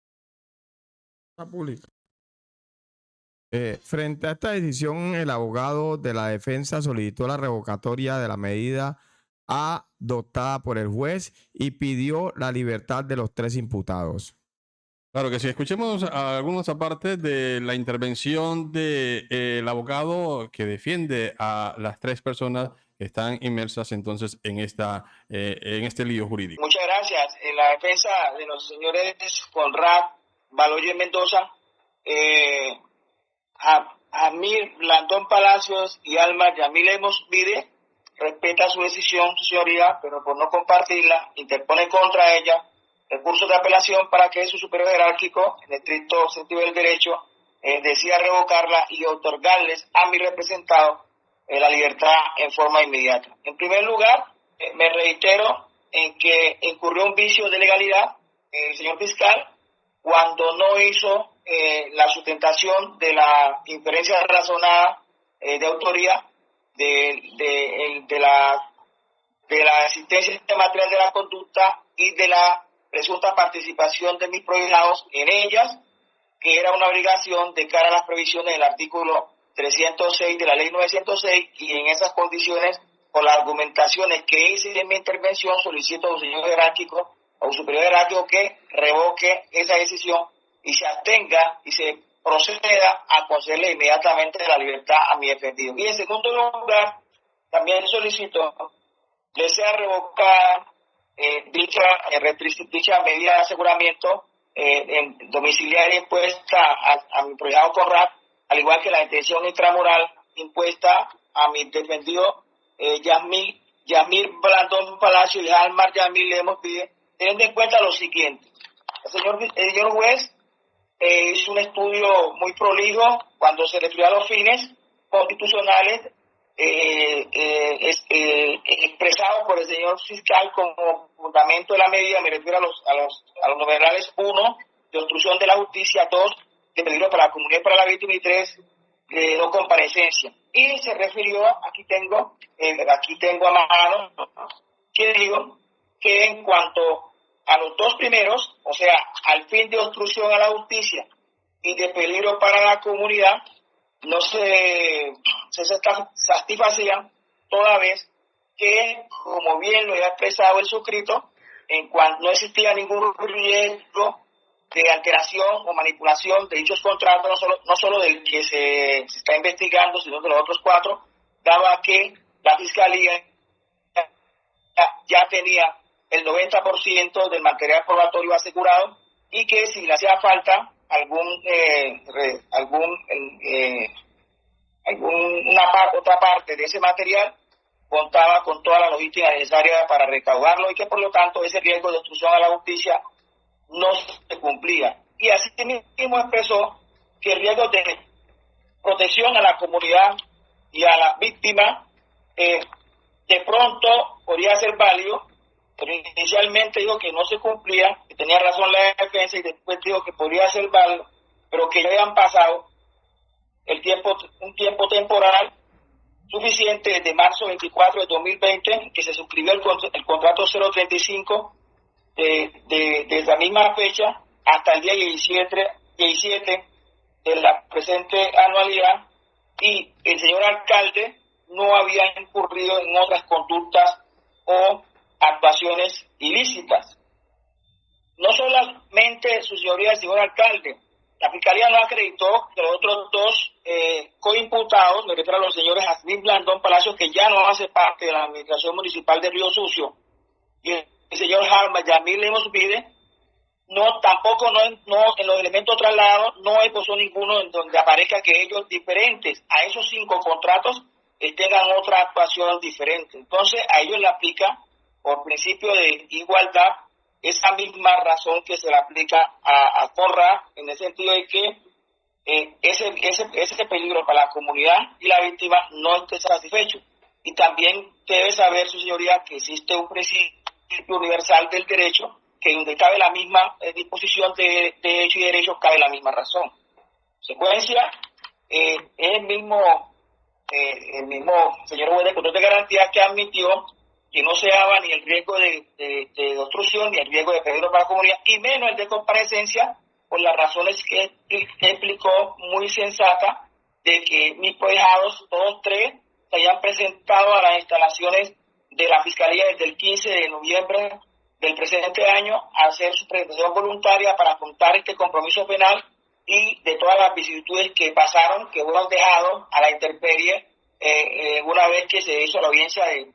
Frente a esta decisión, el abogado de la defensa solicitó la revocatoria de la medida adoptada por el juez y pidió la libertad de los 3 imputados. Claro que sí. Escuchemos algunas apartes de la intervención del abogado que defiende a las 3 personas que están inmersas entonces en este lío jurídico. Muchas gracias. En la defensa de los señores Conrad, Baloy Mendoza, Amir Blandón Palacios y Alma Yamil Lemos Vide respeta su decisión, su señoría, pero por no compartirla, interpone contra ella recursos de apelación para que su superior jerárquico, en estricto sentido del derecho, decida revocarla y otorgarles a mi representado la libertad en forma inmediata. En primer lugar, me reitero en que incurrió un vicio de legalidad el señor fiscal cuando no hizo la sustentación de la inferencia razonada de autoría de la existencia material de la conducta y de la presunta participación de mis prohijados en ellas, que era una obligación de cara a las previsiones del artículo 306 de la ley 906, y en esas condiciones, por las argumentaciones que hice en mi intervención, solicito a un señor jerárquico, a un superior jerárquico, que revoque esa decisión y se abstenga y se proceda a concederle inmediatamente la libertad a mi defendido. Y en segundo lugar, también solicito que sea revocada dicha medida de aseguramiento domiciliaria impuesta a mi prohijado Conrad, al igual que la detención intramural impuesta a mi defendido Yamir Blandón Palacio y Almar Yamil Lemos Vide, teniendo en cuenta lo siguiente. El señor juez hizo un estudio muy prolijo cuando se refirió a los fines constitucionales expresados por el señor fiscal como fundamento de la medida. Me refiero a los numerales 1, de obstrucción de la justicia; 2, de peligro para la comunidad y para la víctima; y 3, de no comparecencia. Y se refirió, aquí tengo a mano, que digo que en cuanto a los dos primeros, o sea, al fin de obstrucción a la justicia y de peligro para la comunidad, no se satisfacían, toda vez que, como bien lo había expresado el suscrito, en cuanto no existía ningún riesgo de alteración o manipulación de dichos contratos, no solo del que se está investigando, sino de los otros 4, dado a que la Fiscalía ya tenía el 90% del material probatorio asegurado, y que si le hacía falta otra parte de ese material, contaba con toda la logística necesaria para recaudarlo, y que por lo tanto ese riesgo de obstrucción a la justicia no se cumplía. Y así mismo expresó que el riesgo de protección a la comunidad y a la víctima de pronto podría ser válido, pero inicialmente dijo que no se cumplía, que tenía razón la defensa, y después dijo que podría ser válido, pero que ya habían pasado un tiempo temporal suficiente desde marzo 24 de 2020, que se suscribió el contrato 035 de la misma fecha hasta el día 17 de la presente anualidad, y el señor alcalde no había incurrido en otras conductas o actuaciones ilícitas. No solamente su señoría, el señor alcalde, la Fiscalía no acreditó que los otros 2 coimputados, me refiero a los señores Jazmín Blandón Palacios, que ya no hace parte de la administración municipal de Río Sucio, y el señor Yamil Lemos Vide, tampoco en los elementos trasladados no hay esbozó ninguno en donde aparezca que ellos, diferentes a esos 5 contratos, tengan otra actuación diferente. Entonces a ellos le aplica, por principio de igualdad, esa misma razón que se le aplica a Conrad, en el sentido de que ese peligro para la comunidad y la víctima no esté satisfecho. Y también debe saber su señoría que existe un principio universal del derecho, que donde cabe la misma disposición de hecho y derecho, cabe la misma razón. Secuencia, el mismo señor juez de control de garantía que admitió que no se daba ni el riesgo de obstrucción ni el riesgo de peligro para la comunidad, y menos el de comparecencia, por las razones que explicó muy sensata, de que mis prohijados, todos 3, se hayan presentado a las instalaciones de la Fiscalía desde el 15 de noviembre del presente año a hacer su presentación voluntaria para afrontar este compromiso penal, y de todas las vicisitudes que pasaron, que fueron dejados a la intemperie una vez que se hizo la audiencia del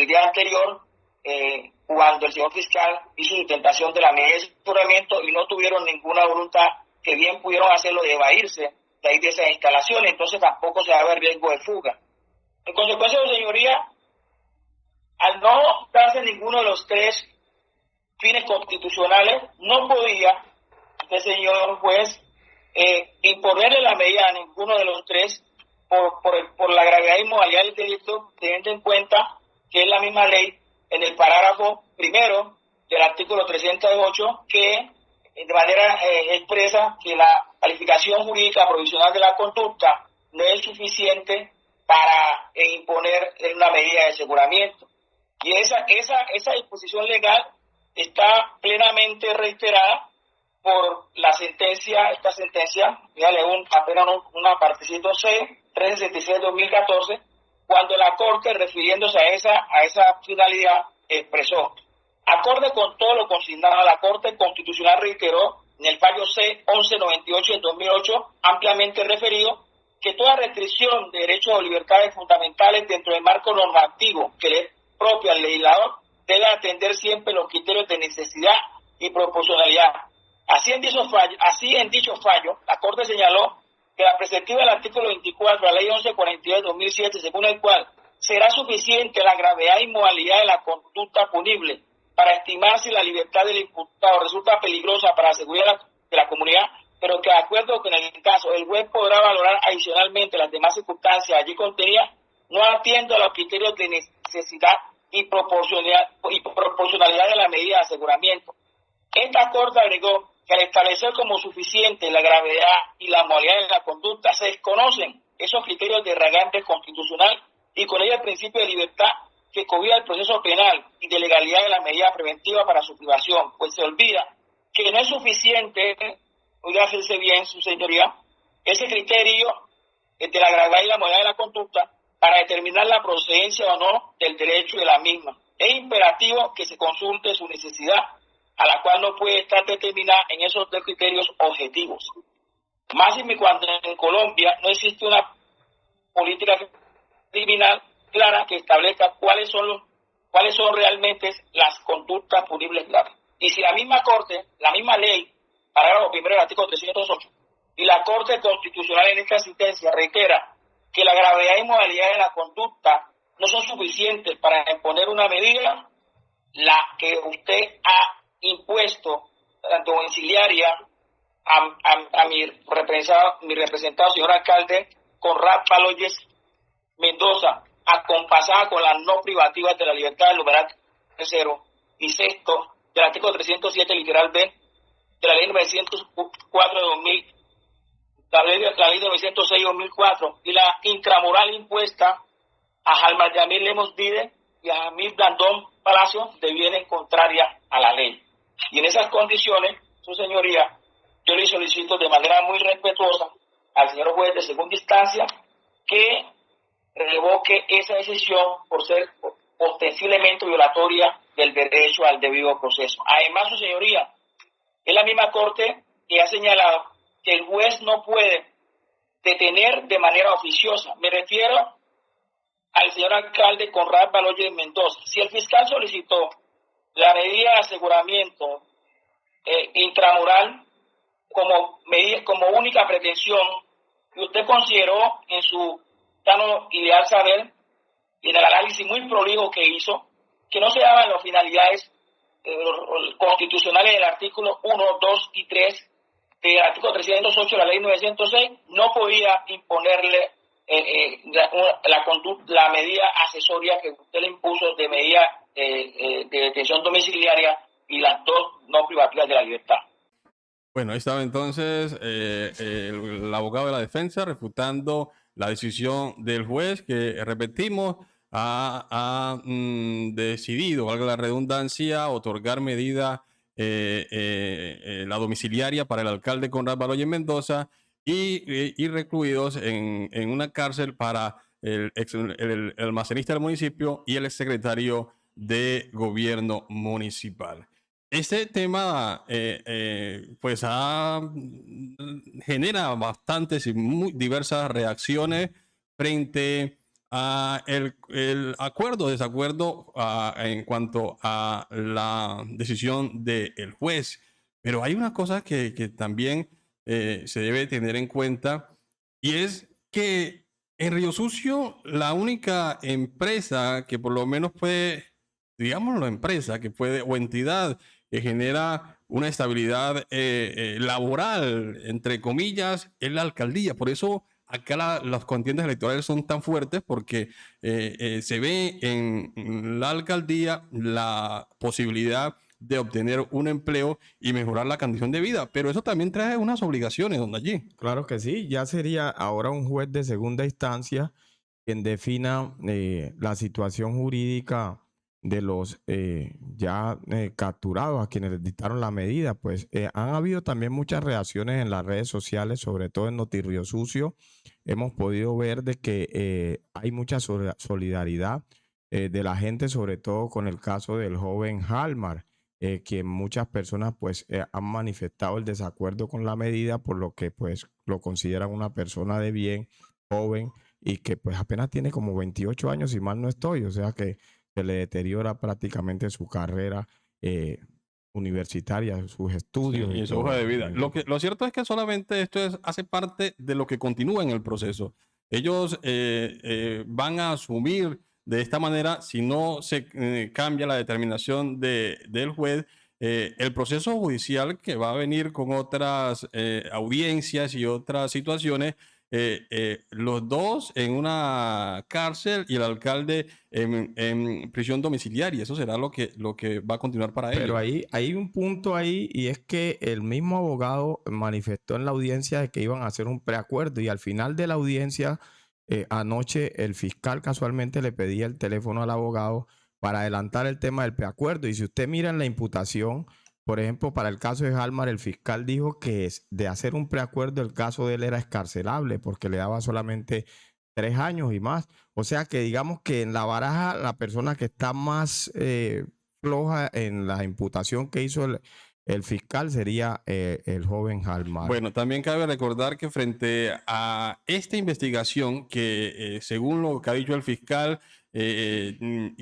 día anterior, cuando el señor fiscal hizo su intentación de la medida de aseguramiento, y no tuvieron ninguna voluntad que bien pudieron hacerlo de evadirse de ahí de esas instalaciones, entonces tampoco se va a haber riesgo de fuga. En consecuencia, señoría, al no darse ninguno de los tres fines constitucionales, no podía este señor juez imponerle la medida a ninguno de los tres por la gravedad y modalidad del delito, teniendo en cuenta que es la misma ley en el parágrafo primero del artículo 308 que de manera expresa que la calificación jurídica provisional de la conducta no es suficiente para imponer una medida de aseguramiento. Y esa disposición legal está plenamente reiterada por la sentencia, esta sentencia, fíjale, apenas una partecito C, 366-2014, cuando la Corte, refiriéndose a esa finalidad, expresó: acorde con todo lo consignado, la Corte Constitucional reiteró en el fallo C-1198 del 2008, ampliamente referido, que toda restricción de derechos o libertades fundamentales dentro del marco normativo que le es propio al legislador debe atender siempre los criterios de necesidad y proporcionalidad. Así en dicho fallo, la Corte señaló que la perspectiva del artículo 24 de la Ley 1142 de 2007, según el cual será suficiente la gravedad y modalidad de la conducta punible para estimar si la libertad del imputado resulta peligrosa para la seguridad de la comunidad, pero que de acuerdo con el caso, el juez podrá valorar adicionalmente las demás circunstancias allí contenidas, no atiendo a los criterios de necesidad y proporcionalidad de la medida de aseguramiento. Esta Corte agregó que al establecer como suficiente la gravedad y la modalidad de la conducta, se desconocen esos criterios de raigambre constitucional y con ello el principio de libertad que cobija el proceso penal y de legalidad de la medida preventiva para su privación, pues se olvida que no es suficiente, oígase bien su señoría, ese criterio de la gravedad y la modalidad de la conducta para determinar la procedencia o no del derecho de la misma. Es imperativo que se consulte su necesidad, a la cual no puede estar determinada en esos dos criterios objetivos. Más cuando en Colombia no existe una política criminal clara que establezca cuáles son realmente las conductas punibles graves. Y si la misma Corte, la misma ley, parágrafo primero del artículo 308, y la Corte Constitucional en esta sentencia reitera que la gravedad y modalidad de la conducta no son suficientes para imponer una medida, la que usted ha impuesto domiciliaria a mi representado, señor alcalde Conrad Baloyes Mendoza, acompasada con las no privativas de la libertad del numeral tercero y sexto del artículo 307 literal B de la ley 904 de 2000, la ley 906 de 2004 y la intramoral impuesta a Jalmar Yamil Lemos Vide y a Jamil Blandón Palacio devienen contrarias a la ley. Y en esas condiciones, su señoría, yo le solicito de manera muy respetuosa al señor juez de segunda instancia que revoque esa decisión por ser ostensiblemente violatoria del derecho al debido proceso. Además, su señoría, es la misma Corte que ha señalado que el juez no puede detener de manera oficiosa. Me refiero al señor alcalde Conrad Baloyes Mendoza. Si el fiscal solicitó la medida de aseguramiento intramural como única pretensión, y usted consideró en su tan ideal saber y en el análisis muy prolijo que hizo, que no se daban las finalidades constitucionales del artículo 1, 2 y 3 del artículo 308 de la ley 906, no podía imponerle la medida accesoria que usted le impuso de medida de detención domiciliaria y las dos no privativas de la libertad. Bueno, ahí estaba entonces el abogado de la defensa refutando la decisión del juez que, repetimos, ha decidido, valga la redundancia, otorgar medida la domiciliaria para el alcalde Conrad Baloyes Mendoza y recluidos en una cárcel para el almacenista del municipio y el exsecretario de gobierno municipal. Este tema pues genera bastantes y muy diversas reacciones frente a el acuerdo o desacuerdo en cuanto a la decisión del juez. Pero hay una cosa que también se debe tener en cuenta, y es que en Río Sucio la única empresa que por lo menos puede, digámoslo empresa, que puede, o entidad que genera una estabilidad laboral, entre comillas, es la alcaldía. Por eso acá las contiendas electorales son tan fuertes, porque se ve en la alcaldía la posibilidad de obtener un empleo y mejorar la condición de vida. Pero eso también trae unas obligaciones, don allí. Claro que sí, ya sería ahora un juez de segunda instancia quien defina la situación jurídica de los ya capturados, a quienes les dictaron la medida. Pues han habido también muchas reacciones en las redes sociales, sobre todo en Noti Río Sucio. Hemos podido ver de que hay mucha solidaridad de la gente, sobre todo con el caso del joven Halmar, que muchas personas pues han manifestado el desacuerdo con la medida, por lo que pues lo consideran una persona de bien, joven, y que pues apenas tiene como 28 años, si mal no estoy, o sea que se le deteriora prácticamente su carrera universitaria, sus estudios Sí, y y su hoja todo. de vida. Lo cierto es que solamente esto hace parte de lo que continúa en el proceso. Ellos van a asumir de esta manera, si no se cambia la determinación del juez, el proceso judicial que va a venir con otras audiencias y otras situaciones, los dos en una cárcel y el alcalde en prisión domiciliaria. Eso será lo que va a continuar para Pero ellos. ahí hay un punto ahí, y es que el mismo abogado manifestó en la audiencia de que iban a hacer un preacuerdo, y al final de la audiencia anoche el fiscal casualmente le pedía el teléfono al abogado para adelantar el tema del preacuerdo. Y si usted mira en la imputación, por ejemplo, para el caso de Halmar, el fiscal dijo que de hacer un preacuerdo el caso de él era escarcelable porque le daba solamente 3 años y más. O sea que digamos que en la baraja la persona que está más floja en la imputación que hizo el fiscal sería el joven Halmar. Bueno, también cabe recordar que frente a esta investigación, que según lo que ha dicho el fiscal,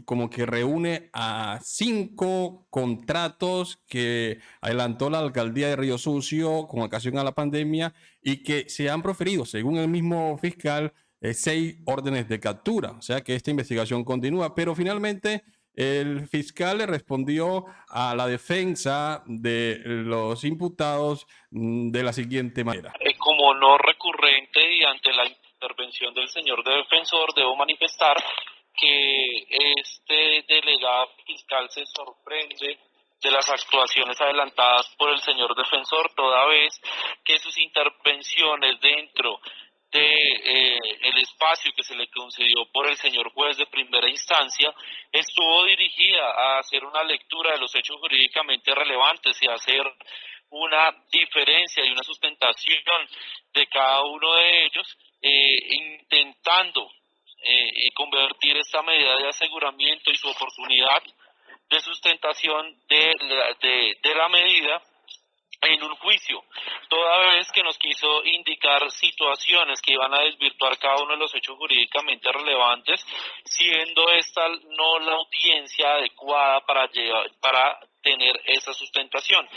como que reúne a 5 contratos que adelantó la alcaldía de Río Sucio con ocasión a la pandemia, y que se han proferido, según el mismo fiscal, 6 órdenes de captura. O sea que esta investigación continúa, pero finalmente el fiscal le respondió a la defensa de los imputados de la siguiente manera. Como no recurrente y ante la intervención del señor defensor, debo manifestar que este delegado fiscal se sorprende de las actuaciones adelantadas por el señor defensor, toda vez que sus intervenciones dentro de el espacio que se le concedió por el señor juez de primera instancia estuvo dirigida a hacer una lectura de los hechos jurídicamente relevantes y a hacer una diferencia y una sustentación de cada uno de ellos, intentando convertir esta medida de aseguramiento y su oportunidad de sustentación de la medida en un juicio, toda vez que nos quiso indicar situaciones que iban a desvirtuar cada uno de los hechos jurídicamente relevantes, siendo esta no la audiencia adecuada para tener esa sustentación.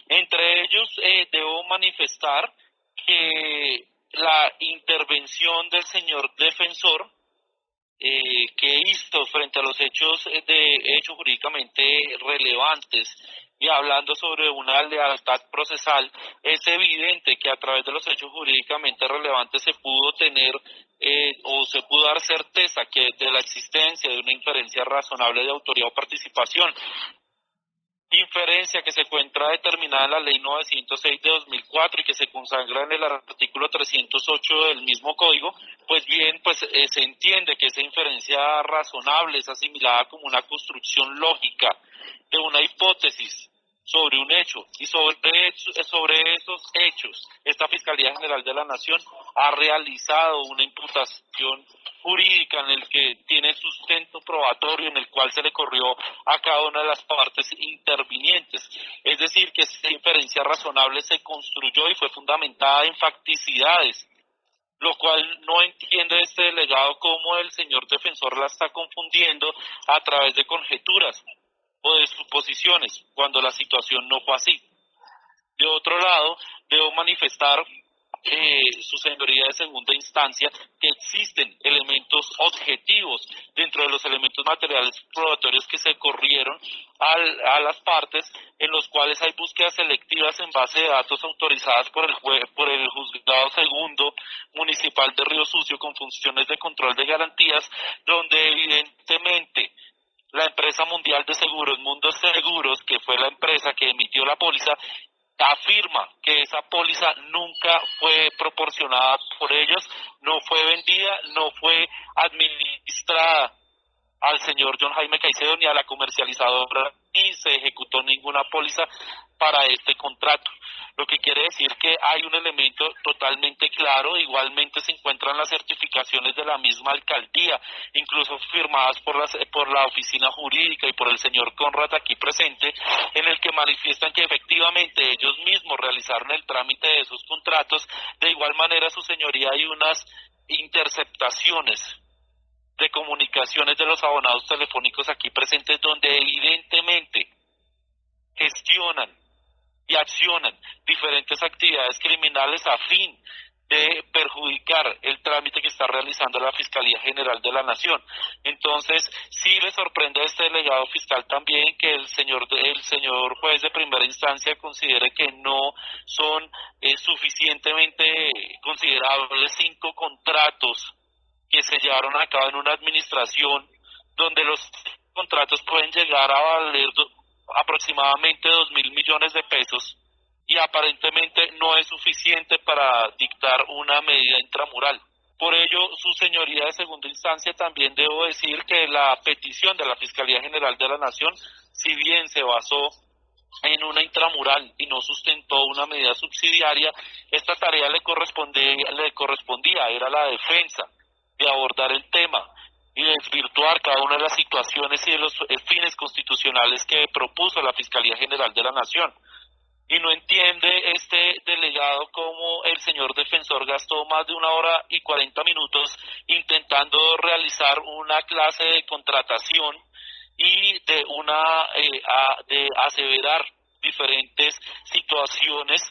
Entre ellos, debo manifestar que la intervención del señor defensor que hizo frente a los hechos jurídicamente relevantes y hablando sobre una lealtad procesal, es evidente que a través de los hechos jurídicamente relevantes se pudo tener o se pudo dar certeza que de la existencia de una inferencia razonable de autoría o participación, inferencia que se encuentra determinada en la Ley 906 de 2004 y que se consagra en el artículo 308 del mismo código, pues bien, se entiende que esa inferencia razonable es asimilada como una construcción lógica de una hipótesis sobre un hecho, y sobre esos hechos esta Fiscalía General de la Nación ha realizado una imputación jurídica en el que tiene sustento probatorio, en el cual se le corrió a cada una de las partes intervinientes. Es decir, que esta inferencia razonable se construyó y fue fundamentada en facticidades, lo cual no entiende este delegado cómo el señor defensor la está confundiendo a través de conjeturas o de suposiciones, cuando la situación no fue así. De otro lado, debo manifestar, su señoría de segunda instancia, que existen elementos objetivos dentro de los elementos materiales probatorios que se corrieron a las partes, en los cuales hay búsquedas selectivas en base de datos autorizadas por el Juzgado Segundo Municipal de Río Sucio con funciones de control de garantías, donde evidentemente la empresa mundial de seguros, Mundo Seguros, que fue la empresa que emitió la póliza, afirma que esa póliza nunca fue proporcionada por ellos, no fue vendida, no fue administrada al señor John Jaime Caicedo ni a la comercializadora, ni se ejecutó ninguna póliza para este contrato. Lo que quiere decir que hay un elemento totalmente claro. Igualmente se encuentran las certificaciones de la misma alcaldía, incluso firmadas por la oficina jurídica y por el señor Conrad aquí presente, en el que manifiestan que efectivamente ellos mismos realizaron el trámite de esos contratos. De igual manera, su señoría, hay unas interceptaciones de comunicaciones de los abonados telefónicos aquí presentes, donde evidentemente gestionan y accionan diferentes actividades criminales a fin de perjudicar el trámite que está realizando la Fiscalía General de la Nación. Entonces, sí le sorprende a este delegado fiscal también que el señor juez de primera instancia considere que no son suficientemente considerables 5 contratos que se llevaron a cabo en una administración, donde los contratos pueden llegar a valer aproximadamente 2.000 millones de pesos, y aparentemente no es suficiente para dictar una medida intramural. Por ello, su señoría de segunda instancia, también debo decir que la petición de la Fiscalía General de la Nación, si bien se basó en una intramural y no sustentó una medida subsidiaria, esta tarea le correspondía, era la defensa, de abordar el tema y desvirtuar cada una de las situaciones y de los fines constitucionales que propuso la Fiscalía General de la Nación. Y no entiende este delegado cómo el señor defensor gastó más de 1 hora y 40 minutos intentando realizar una clase de contratación y de aseverar diferentes situaciones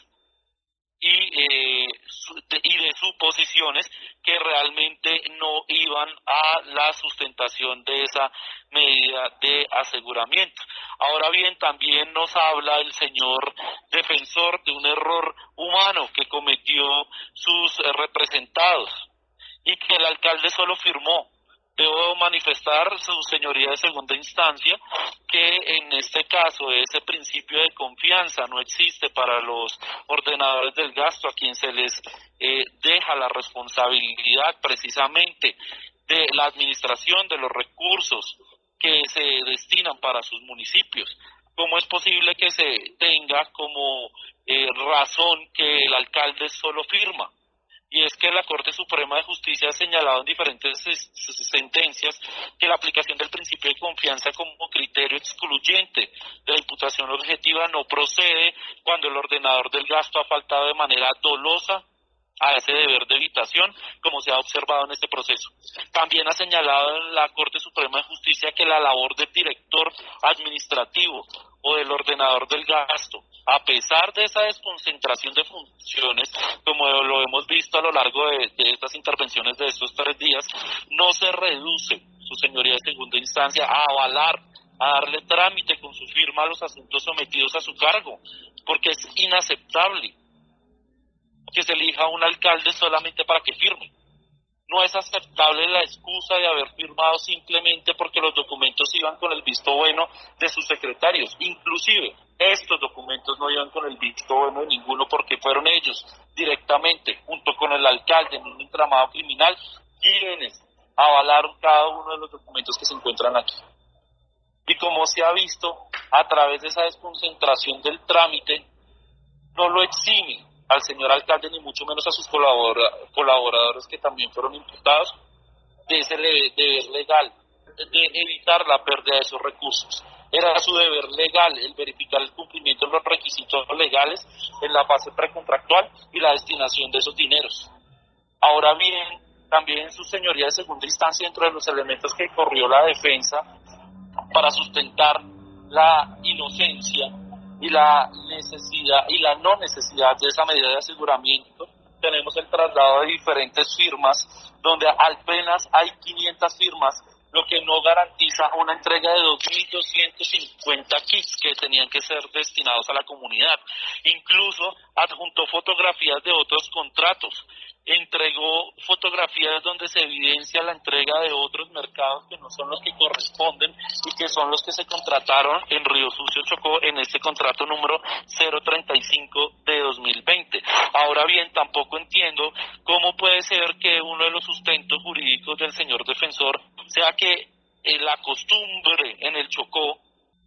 y de suposiciones que realmente no iban a la sustentación de esa medida de aseguramiento. Ahora bien, también nos habla el señor defensor de un error humano que cometió sus representados y que el alcalde solo firmó. Debo manifestar, su señoría de segunda instancia, que en este caso ese principio de confianza no existe para los ordenadores del gasto, a quien se les deja la responsabilidad precisamente de la administración de los recursos que se destinan para sus municipios. ¿Cómo es posible que se tenga como razón que el alcalde solo firma? Y es que la Corte Suprema de Justicia ha señalado en diferentes sentencias que la aplicación del principio de confianza como criterio excluyente de la imputación objetiva no procede cuando el ordenador del gasto ha faltado de manera dolosa a ese deber de evitación, como se ha observado en este proceso. También ha señalado en la Corte Suprema de Justicia que la labor del director administrativo o del ordenador del gasto, a pesar de esa desconcentración de funciones, como lo hemos visto a lo largo de estas intervenciones de estos 3 días, no se reduce, su señoría de segunda instancia, a avalar, a darle trámite con su firma a los asuntos sometidos a su cargo, porque es inaceptable que se elija un alcalde solamente para que firme. No es aceptable la excusa de haber firmado simplemente porque los documentos iban con el visto bueno de sus secretarios. Inclusive, estos documentos no iban con el visto bueno de ninguno porque fueron ellos directamente, junto con el alcalde en un entramado criminal, quienes avalaron cada uno de los documentos que se encuentran aquí. Y como se ha visto, a través de esa desconcentración del trámite, no lo exime al señor alcalde, ni mucho menos a sus colaboradores que también fueron imputados, de ese deber legal de evitar la pérdida de esos recursos. Era su deber legal el verificar el cumplimiento de los requisitos legales en la fase precontractual y la destinación de esos dineros. Ahora bien, también su señoría de segunda instancia, dentro de los elementos que corrió la defensa para sustentar la inocencia y la necesidad y la no necesidad de esa medida de aseguramiento, tenemos el traslado de diferentes firmas, donde apenas hay 500 firmas, lo que no garantiza una entrega de 2.250 kits que tenían que ser destinados a la comunidad. Incluso adjuntó fotografías de otros contratos, entregó fotografías donde se evidencia la entrega de otros mercados que no son los que corresponden y que son los que se contrataron en Río Sucio, Chocó, en este contrato número 035 de 2020. Ahora bien, tampoco entiendo cómo puede ser que uno de los sustentos jurídicos del señor defensor sea que la costumbre en el Chocó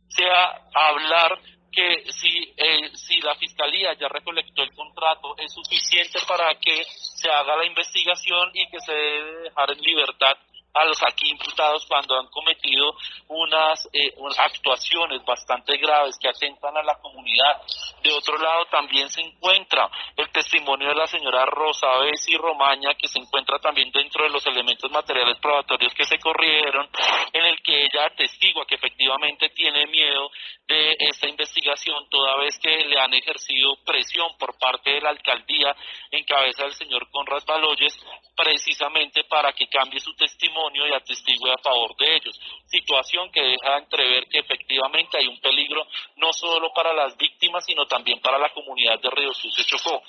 sea hablar que si la fiscalía ya recolectó el contrato es suficiente para que se haga la investigación y que se debe dejar en libertad a los aquí imputados cuando han cometido unas actuaciones bastante graves que atentan a la comunidad. De otro lado también se encuentra el testimonio de la señora Rosa Bessi Romaña, que se encuentra también dentro de los elementos materiales probatorios que se corrieron, en el que ella atestigua que efectivamente tiene miedo de esta investigación, toda vez que le han ejercido presión por parte de la alcaldía en cabeza del señor Conrad Baloyes, precisamente para que cambie su testimonio y atestigue a favor de ellos, situación que deja entrever que efectivamente hay un peligro no solo para las víctimas, sino también para la comunidad de Río Sucio, Chocó.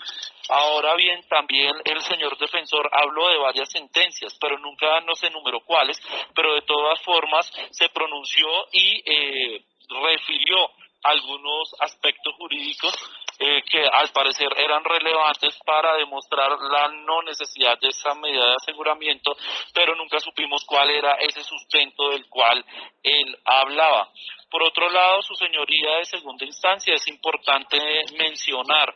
Ahora bien, también el señor defensor habló de varias sentencias, pero nunca nos enumeró cuáles, pero de todas formas se pronunció y refirió algunos aspectos jurídicos que al parecer eran relevantes para demostrar la no necesidad de esa medida de aseguramiento, pero nunca supimos cuál era ese sustento del cual él hablaba. Por otro lado, su señoría de segunda instancia, es importante mencionar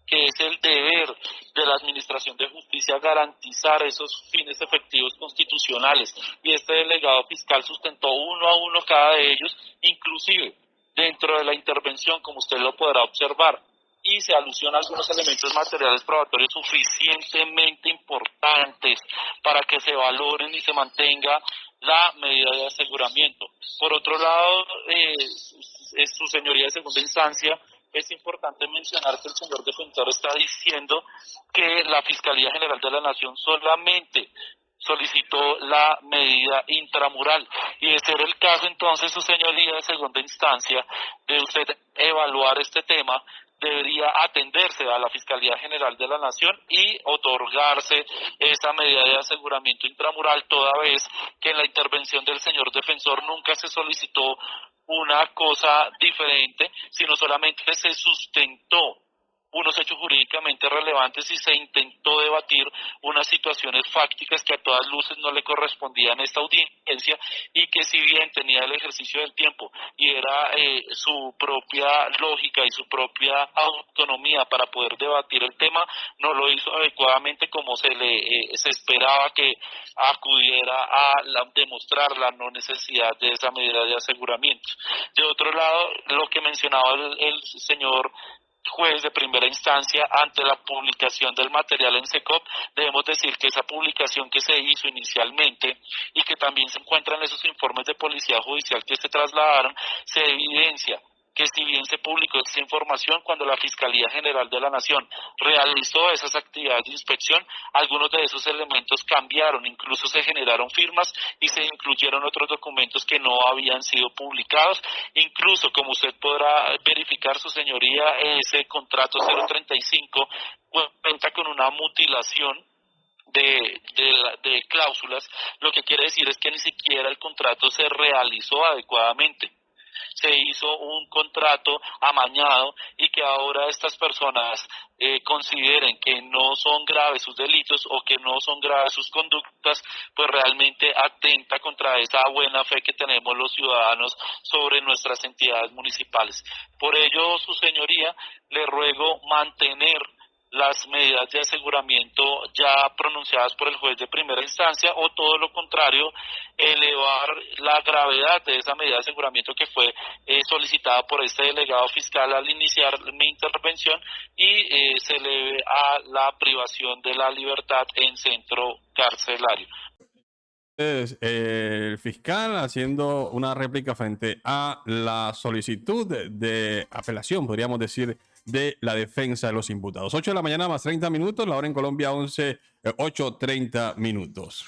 que es el deber de la Administración de Justicia garantizar esos fines efectivos constitucionales, y este delegado fiscal sustentó uno a uno cada de ellos, inclusive dentro de la intervención, como usted lo podrá observar, y se alusiona a algunos elementos materiales probatorios suficientemente importantes para que se valoren y se mantenga la medida de aseguramiento. Por otro lado, su señoría de segunda instancia, es importante mencionar que el señor defensor está diciendo que la Fiscalía General de la Nación solamente solicitó la medida intramural, y de ser el caso, entonces su señoría de segunda instancia, de usted evaluar este tema, debería atenderse a la Fiscalía General de la Nación y otorgarse esa medida de aseguramiento intramural, toda vez que en la intervención del señor defensor nunca se solicitó una cosa diferente, sino solamente se sustentó unos hechos jurídicamente relevantes y se intentó debatir unas situaciones fácticas que a todas luces no le correspondían a esta audiencia, y que si bien tenía el ejercicio del tiempo y era su propia lógica y su propia autonomía para poder debatir el tema, no lo hizo adecuadamente como se esperaba que acudiera a demostrar la no necesidad de esa medida de aseguramiento. De otro lado, lo que mencionaba el señor juez de primera instancia, ante la publicación del material en SECOP, debemos decir que esa publicación que se hizo inicialmente y que también se encuentra en esos informes de policía judicial que se trasladaron, se evidencia que si bien se publicó esa información, cuando la Fiscalía General de la Nación realizó esas actividades de inspección, algunos de esos elementos cambiaron, incluso se generaron firmas y se incluyeron otros documentos que no habían sido publicados. Incluso, como usted podrá verificar, su señoría, ese contrato 035 cuenta con una mutilación de cláusulas, lo que quiere decir es que ni siquiera el contrato se realizó adecuadamente. Se hizo un contrato amañado, y que ahora estas personas consideren que no son graves sus delitos o que no son graves sus conductas, pues realmente atenta contra esa buena fe que tenemos los ciudadanos sobre nuestras entidades municipales. Por ello, su señoría, le ruego mantener las medidas de aseguramiento ya pronunciadas por el juez de primera instancia, o todo lo contrario, elevar la gravedad de esa medida de aseguramiento que fue solicitada por este delegado fiscal al iniciar mi intervención, y se eleve a la privación de la libertad en centro carcelario. el fiscal haciendo una réplica frente a la solicitud de apelación, podríamos decir, de la defensa de los imputados. 8 de la mañana más 30 minutos, la hora en Colombia 8:30 minutos.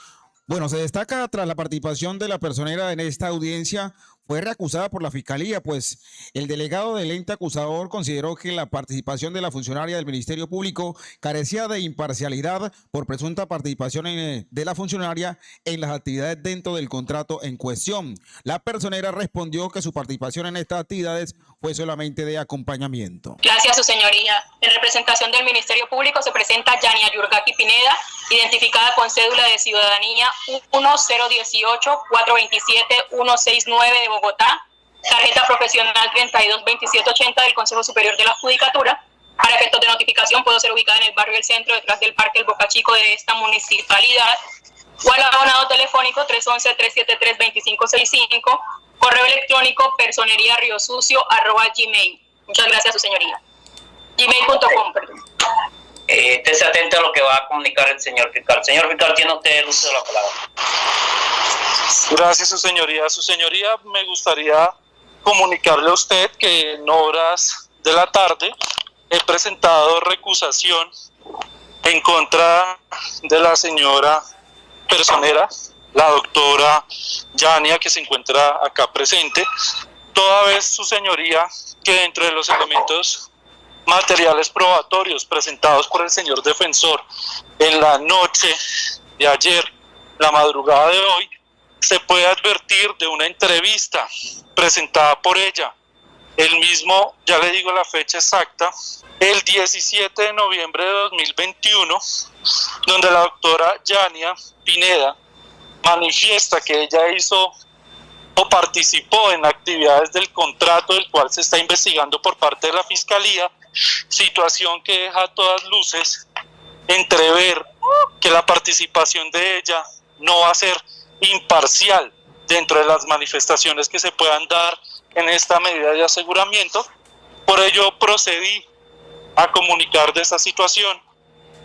Bueno, se destaca tras la participación de la personera en esta audiencia, fue reacusada por la Fiscalía, pues el delegado del ente acusador consideró que la participación de la funcionaria del Ministerio Público carecía de imparcialidad por presunta participación de la funcionaria en las actividades dentro del contrato en cuestión. La personera respondió que su participación en estas actividades fue solamente de acompañamiento. Gracias, su señoría. En representación del Ministerio Público se presenta Yania Yurgaki Pineda, identificada con cédula de ciudadanía 1018-427-169 de Bogotá, tarjeta profesional 322780 del Consejo Superior de la Judicatura. Para efectos de notificación puedo ser ubicada en el barrio del Centro, detrás del Parque El Boca Chico de esta municipalidad, o al abonado telefónico 311-373-2565, correo electrónico personeriariosucio@gmail. Muchas gracias, su señoría. gmail.com, perdón. Estése atento a lo que va a comunicar el señor fiscal. Señor fiscal, tiene usted el uso de la palabra. Gracias, su señoría. Su señoría, me gustaría comunicarle a usted que en horas de la tarde he presentado recusación en contra de la señora personera, la doctora Yania, que se encuentra acá presente, toda vez, su señoría, que dentro de los elementos materiales probatorios presentados por el señor defensor en la noche de ayer, la madrugada de hoy, se puede advertir de una entrevista presentada por ella, el mismo, ya le digo la fecha exacta, el 17 de noviembre de 2021, donde la doctora Yania Pineda manifiesta que ella hizo o participó en actividades del contrato del cual se está investigando por parte de la Fiscalía, situación que deja a todas luces entrever que la participación de ella no va a ser imparcial dentro de las manifestaciones que se puedan dar en esta medida de aseguramiento. Por ello procedí a comunicar de esta situación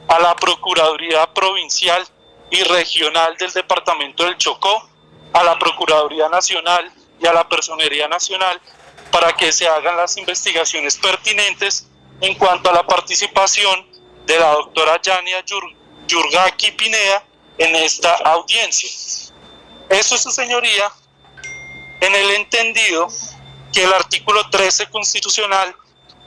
a la Procuraduría Provincial y Regional del Departamento del Chocó, a la Procuraduría Nacional y a la Personería Nacional para que se hagan las investigaciones pertinentes en cuanto a la participación de la doctora Yania Yurgaki Pineda en esta audiencia. Eso, su señoría, en el entendido que el artículo 13 constitucional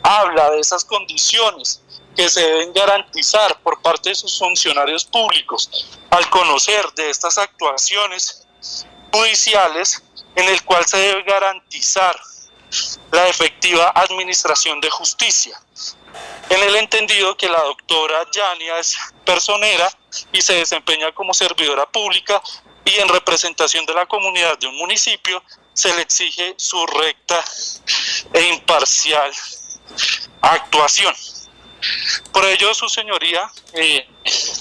habla de esas condiciones que se deben garantizar por parte de sus funcionarios públicos al conocer de estas actuaciones judiciales, en el cual se debe garantizar la efectiva administración de justicia. En el entendido que la doctora Yania es personera y se desempeña como servidora pública y en representación de la comunidad de un municipio, se le exige su recta e imparcial actuación. Por ello, su señoría,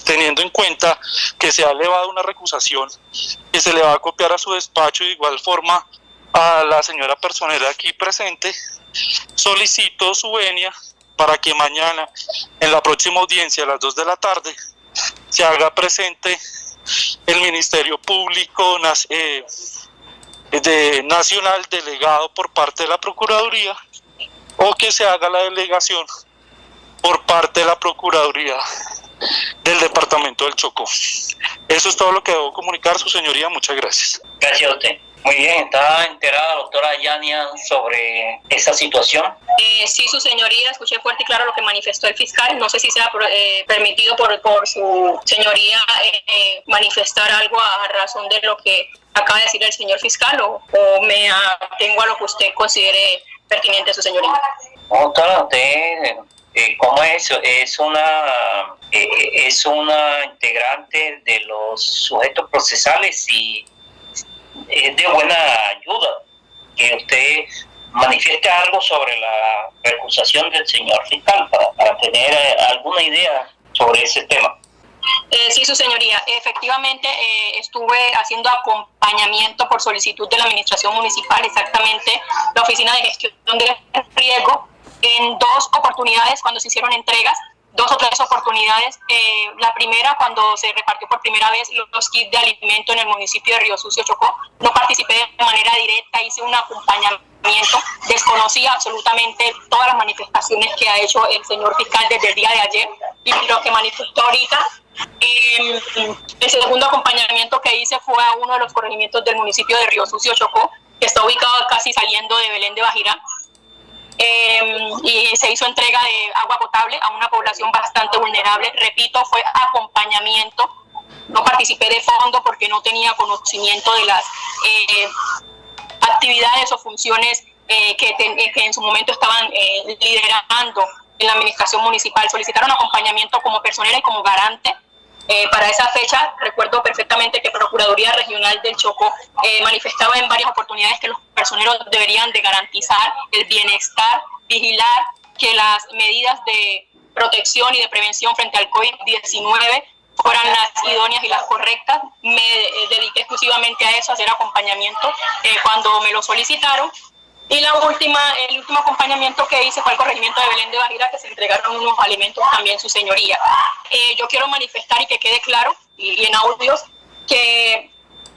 teniendo en cuenta que se ha elevado una recusación que se le va a copiar a su despacho, de igual forma a la señora personera aquí presente, solicito su venia para que mañana, en la próxima audiencia a las 2 de la tarde, se haga presente el Ministerio Público Nacional delegado por parte de la Procuraduría, o que se haga la delegación por parte de la Procuraduría del Departamento del Chocó. Eso es todo lo que debo comunicar, su señoría. Muchas gracias. Gracias a usted. Muy bien, ¿está enterada la doctora Yania sobre esa situación? Sí, su señoría, escuché fuerte y claro lo que manifestó el fiscal. No sé si sea permitido por su señoría manifestar algo a razón de lo que acaba de decir el señor fiscal, o me atengo a lo que usted considere pertinente, su señoría. Doctora, usted, ¿cómo es? Es una integrante de los sujetos procesales y es de buena ayuda que usted manifieste algo sobre la recusación del señor fiscal para tener alguna idea sobre ese tema. Sí, su señoría, efectivamente estuve haciendo acompañamiento por solicitud de la administración municipal, exactamente la Oficina de Gestión de Riesgo, en 2 oportunidades cuando se hicieron entregas 2 o 3 oportunidades. La primera, cuando se repartió por primera vez los kits de alimento en el municipio de Río Sucio, Chocó. No participé de manera directa, hice un acompañamiento, desconocía absolutamente todas las manifestaciones que ha hecho el señor fiscal desde el día de ayer y lo que manifestó ahorita. El segundo acompañamiento que hice fue a uno de los corregimientos del municipio de Río Sucio, Chocó, que está ubicado casi saliendo de Belén de Bajirá. Y se hizo entrega de agua potable a una población bastante vulnerable. Repito, fue acompañamiento. No participé de fondo porque no tenía conocimiento de las actividades o funciones que en su momento estaban liderando en la administración municipal. Solicitaron acompañamiento como personera y como garante. Para esa fecha, recuerdo perfectamente que Procuraduría Regional del Chocó manifestaba en varias oportunidades que los personeros deberían de garantizar el bienestar, vigilar que las medidas de protección y de prevención frente al COVID-19 fueran las idóneas y las correctas. Me dediqué exclusivamente a eso, a hacer acompañamiento cuando me lo solicitaron. Y el último acompañamiento que hice fue al corregimiento de Belén de Bajirá, que se entregaron unos alimentos también, su señoría. Yo quiero manifestar y que quede claro, y en audios, que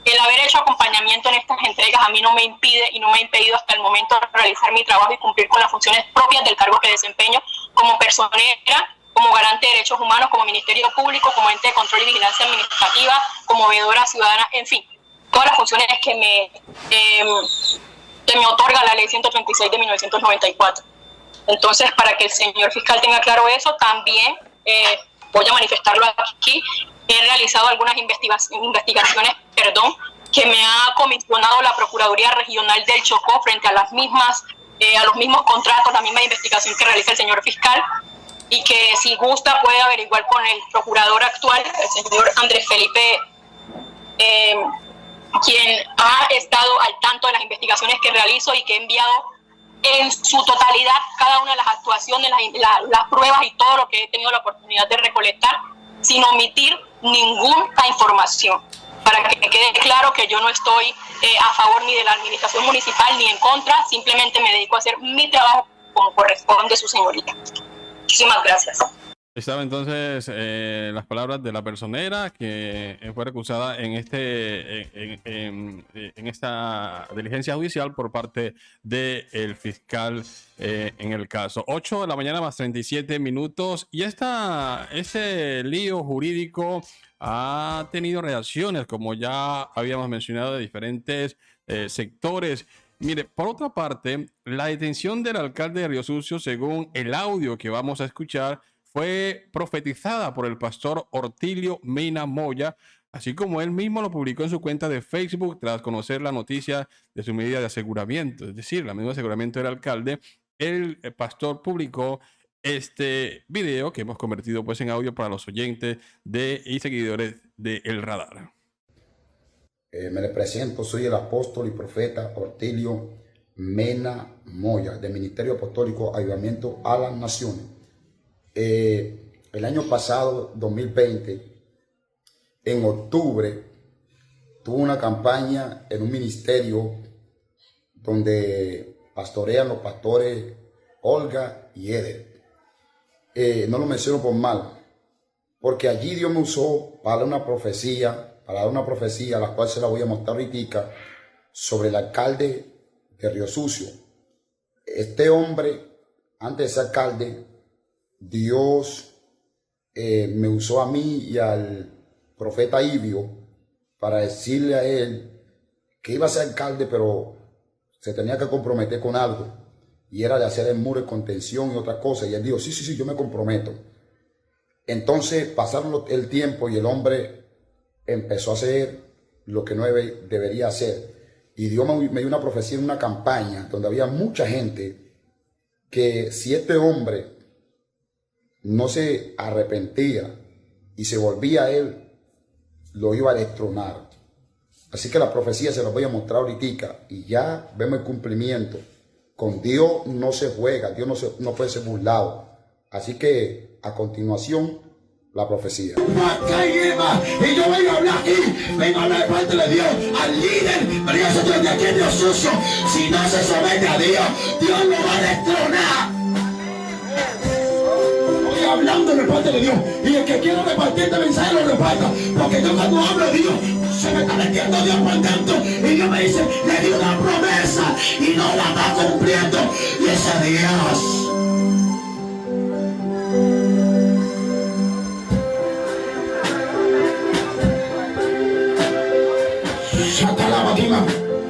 el haber hecho acompañamiento en estas entregas a mí no me impide y no me ha impedido hasta el momento realizar mi trabajo y cumplir con las funciones propias del cargo que desempeño como personera, como garante de derechos humanos, como Ministerio Público, como ente de control y vigilancia administrativa, como veedora ciudadana, en fin, todas las funciones que me otorga la ley 136 de 1994. Entonces, para que el señor fiscal tenga claro eso, también voy a manifestarlo aquí. He realizado algunas investigaciones, que me ha comisionado la Procuraduría Regional del Chocó frente a los mismos contratos, la misma investigación que realiza el señor fiscal, y que si gusta puede averiguar con el procurador actual, el señor Andrés Felipe, quien ha estado al tanto de las investigaciones que realizo y que he enviado en su totalidad cada una de las actuaciones, las pruebas y todo lo que he tenido la oportunidad de recolectar, sin omitir ninguna información, para que quede claro que yo no estoy a favor ni de la administración municipal ni en contra, simplemente me dedico a hacer mi trabajo como corresponde, su señorita. Muchísimas gracias. Estaba entonces las palabras de la personera que fue recusada en esta diligencia judicial por parte del fiscal en el caso. 8 de la mañana más 37 minutos. Y ese lío jurídico ha tenido reacciones, como ya habíamos mencionado, de diferentes sectores. Mire, por otra parte, la detención del alcalde de Río Sucio, según el audio que vamos a escuchar, fue profetizada por el pastor Ortilio Mena Moya, así como él mismo lo publicó en su cuenta de Facebook tras conocer la noticia de su medida de aseguramiento, es decir, la medida de aseguramiento del alcalde. El pastor publicó este video que hemos convertido pues en audio para los oyentes y seguidores de El Radar. Me le presento, soy el apóstol y profeta Ortilio Mena Moya, del Ministerio Apostólico Avivamiento a las Naciones. El año pasado, 2020, en octubre, tuve una campaña en un ministerio donde pastorean los pastores Olga y Eder. No lo menciono por mal, porque allí Dios me usó para dar una profecía, la cual se la voy a mostrar ahorita, sobre el alcalde de Río Sucio. Este hombre, antes de ser alcalde, Dios me usó a mí y al profeta Ibio para decirle a él que iba a ser alcalde, pero se tenía que comprometer con algo, y era de hacer el muro de contención y otras cosas. Y él dijo, sí, yo me comprometo. Entonces pasaron el tiempo y el hombre empezó a hacer lo que no debería hacer. Y Dios me dio una profecía en una campaña donde había mucha gente que si este hombre no se arrepentía y se volvía a él, lo iba a destronar. Así que la profecía se la voy a mostrar ahorita y ya vemos el cumplimiento. Con Dios no se juega, Dios no puede ser burlado. Así que a continuación, la profecía. Y yo vengo a hablar aquí, vengo a hablar de parte de Dios al líder, pero yo soy de aquí en Dios Sucio. Si no se somete a Dios, Dios lo va a destronar. Hablando en el parte de Dios. Y el que quiera repartir este mensaje lo reparta. Porque yo cuando hablo de Dios, se me está metiendo Dios por dentro. Y Dios me dice, le di una promesa y no la está cumpliendo. Y ese Dios.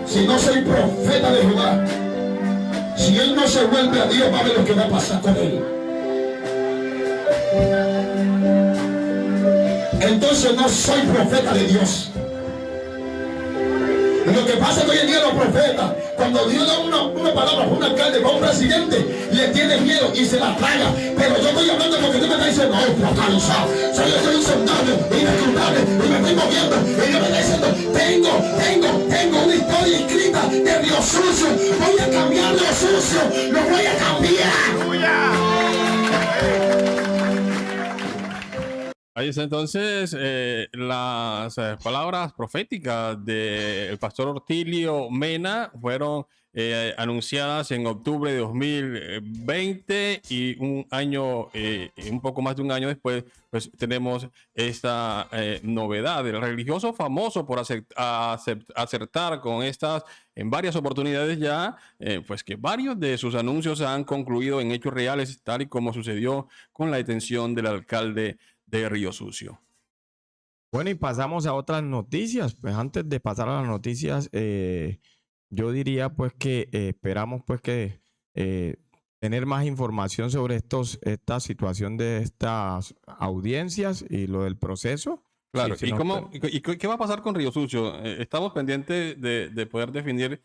Si no soy profeta de Jehová, si él no se vuelve a Dios, va a ver lo que va a pasar con él. Entonces no soy profeta de Dios. Lo que pasa es que hoy en día los profetas, cuando Dios da una palabra para un alcalde, para un presidente, le tiene miedo y se la traga. Pero yo estoy hablando de lo que tú me estás diciendo, no, cansado. Soy un soldado inescrutable y me estoy moviendo. Y yo me está diciendo, tengo una historia escrita de Río Sucio. Voy a cambiar Río Sucio, lo voy a cambiar. Ahí está entonces las palabras proféticas del pastor Ortilio Mena fueron anunciadas en octubre de 2020 y un poco más de un año después, pues tenemos esta novedad. El religioso famoso por acertar con estas en varias oportunidades ya, pues que varios de sus anuncios han concluido en hechos reales, tal y como sucedió con la detención del alcalde de Río Sucio. Bueno, y pasamos a otras noticias. Pues antes de pasar a las noticias, yo diría pues que esperamos pues que tener más información sobre esta situación de estas audiencias y lo del proceso. Claro, Sí, ¿y qué va a pasar con Río Sucio? Estamos pendientes de poder definir.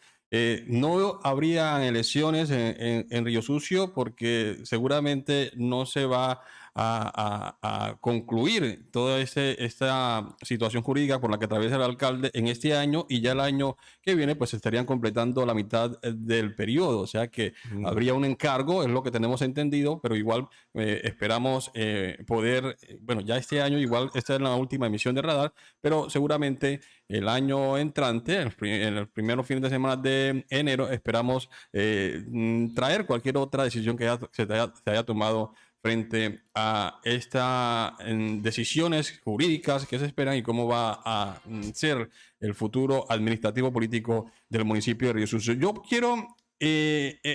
No habría elecciones en Río Sucio porque seguramente no se va a concluir toda esta situación jurídica por la que atraviesa el alcalde en este año, y ya el año que viene pues estarían completando la mitad del periodo, o sea que habría un encargo, es lo que tenemos entendido, pero igual esperamos poder, bueno, ya este año igual esta es la última emisión de Radar, pero seguramente el año entrante, en el primeros fines de semana de enero, esperamos traer cualquier otra decisión que se haya tomado frente a estas decisiones jurídicas que se esperan y cómo va a ser el futuro administrativo político del municipio de Río Sucio. Yo quiero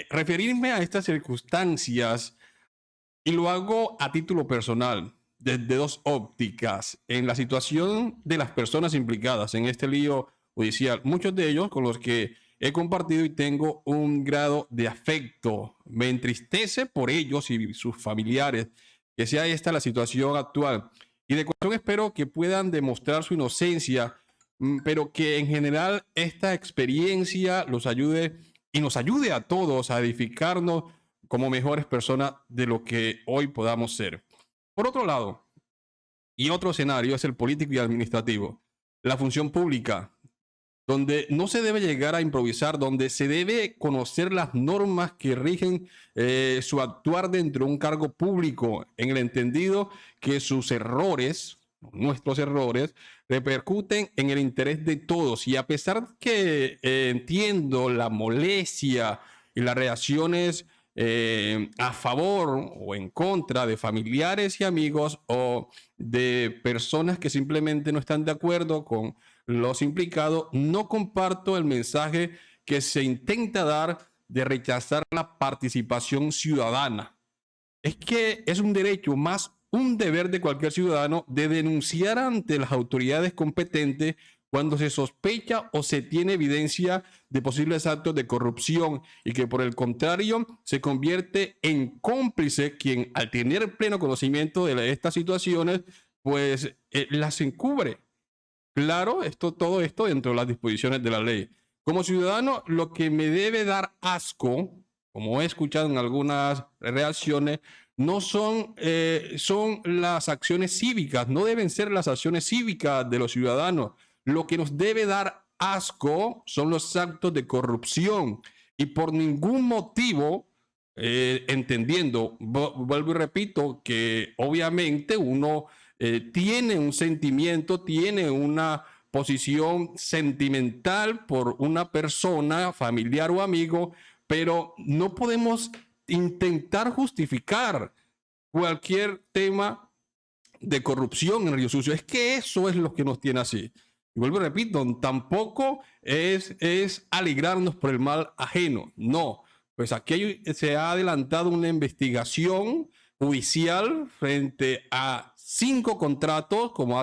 referirme a estas circunstancias y lo hago a título personal, desde dos ópticas, en la situación de las personas implicadas en este lío judicial, muchos de ellos con los que he compartido y tengo un grado de afecto. Me entristece por ellos y sus familiares que sea esta la situación actual. Y de corazón espero que puedan demostrar su inocencia, pero que en general esta experiencia los ayude y nos ayude a todos a edificarnos como mejores personas de lo que hoy podamos ser. Por otro lado, y otro escenario es el político y administrativo. La función pública, donde no se debe llegar a improvisar, donde se debe conocer las normas que rigen su actuar dentro de un cargo público, en el entendido que sus errores, nuestros errores, repercuten en el interés de todos. Y a pesar que entiendo la molestia y las reacciones a favor o en contra de familiares y amigos o de personas que simplemente no están de acuerdo con los implicados, no comparto el mensaje que se intenta dar de rechazar la participación ciudadana. Es que es un derecho, más un deber de cualquier ciudadano, de denunciar ante las autoridades competentes cuando se sospecha o se tiene evidencia de posibles actos de corrupción, y que por el contrario se convierte en cómplice quien, al tener pleno conocimiento de estas situaciones, pues las encubre. Claro, todo esto dentro de las disposiciones de la ley. Como ciudadano, lo que me debe dar asco, como he escuchado en algunas reacciones, no son las acciones cívicas, no deben ser las acciones cívicas de los ciudadanos. Lo que nos debe dar asco son los actos de corrupción, y por ningún motivo, entendiendo, vuelvo y repito, que obviamente uno tiene un sentimiento, tiene una posición sentimental por una persona, familiar o amigo, pero no podemos intentar justificar cualquier tema de corrupción en Río Sucio. Es que eso es lo que nos tiene así. Y vuelvo y repito, tampoco es alegrarnos por el mal ajeno. No, pues aquí se ha adelantado una investigación judicial frente a 5 contratos, como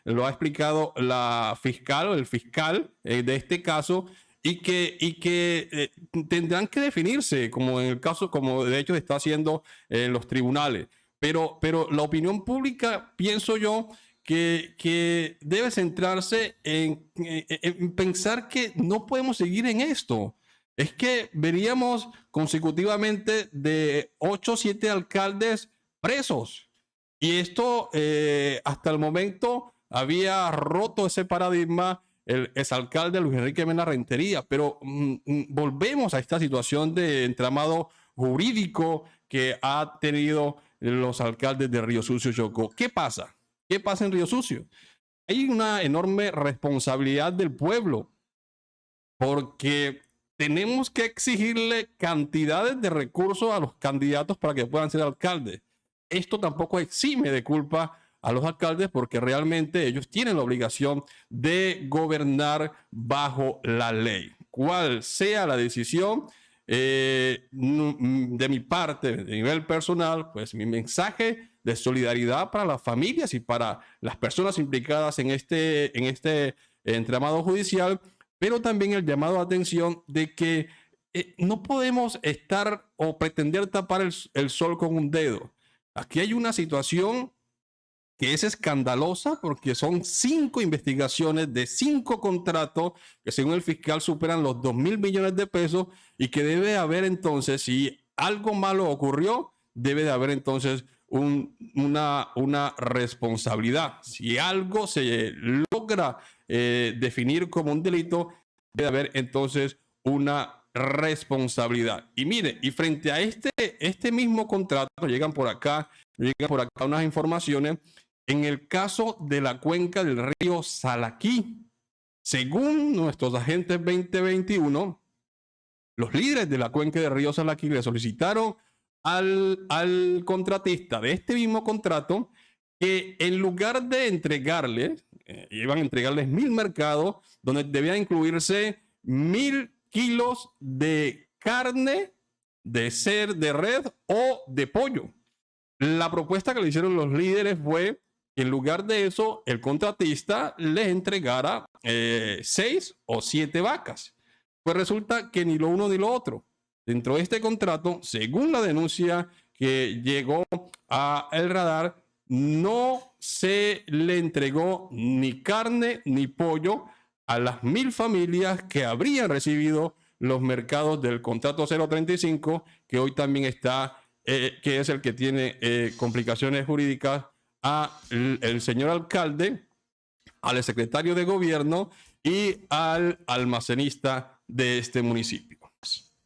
lo ha explicado la fiscal o el fiscal de este caso, y que tendrán que definirse, como en el caso, como de hecho está haciendo en los tribunales. Pero la opinión pública, pienso yo, que debe centrarse en pensar que no podemos seguir en esto. Es que veríamos consecutivamente de 8 o 7 alcaldes presos. Y esto hasta el momento había roto ese paradigma el exalcalde Luis Enrique Mena Rentería. Pero volvemos a esta situación de entramado jurídico que ha tenido los alcaldes de Río Sucio y Chocó. ¿Qué pasa? ¿Qué pasa en Río Sucio? Hay una enorme responsabilidad del pueblo porque tenemos que exigirle cantidades de recursos a los candidatos para que puedan ser alcaldes. Esto tampoco exime de culpa a los alcaldes porque realmente ellos tienen la obligación de gobernar bajo la ley. Cual sea la decisión, de mi parte, de nivel personal, pues mi mensaje de solidaridad para las familias y para las personas implicadas en este entramado judicial, pero también el llamado de atención de que no podemos estar o pretender tapar el sol con un dedo. Aquí hay una situación que es escandalosa porque son 5 investigaciones de 5 contratos que según el fiscal superan los 2.000 millones de pesos y que debe haber entonces, si algo malo ocurrió, debe de haber entonces una responsabilidad. Si algo se logra definir como un delito, debe haber entonces una responsabilidad. Y mire, y frente a este mismo contrato, llegan por acá unas informaciones. En el caso de la cuenca del río Salaquí, según nuestros agentes 2021, los líderes de la cuenca del río Salaquí le solicitaron al contratista de este mismo contrato que en lugar de entregarles, iban a entregarles 1.000 mercados donde debían incluirse 1.000 kilos de carne de red o de pollo. La propuesta que le hicieron los líderes fue que en lugar de eso, el contratista les entregara 6 o 7 vacas. Pues resulta que ni lo uno ni lo otro. Dentro de este contrato, según la denuncia que llegó a El Radar, no se le entregó ni carne ni pollo a las 1.000 familias que habrían recibido los mercados del contrato 035, que hoy también está, que es el que tiene complicaciones jurídicas, al señor alcalde, al secretario de gobierno y al almacenista de este municipio.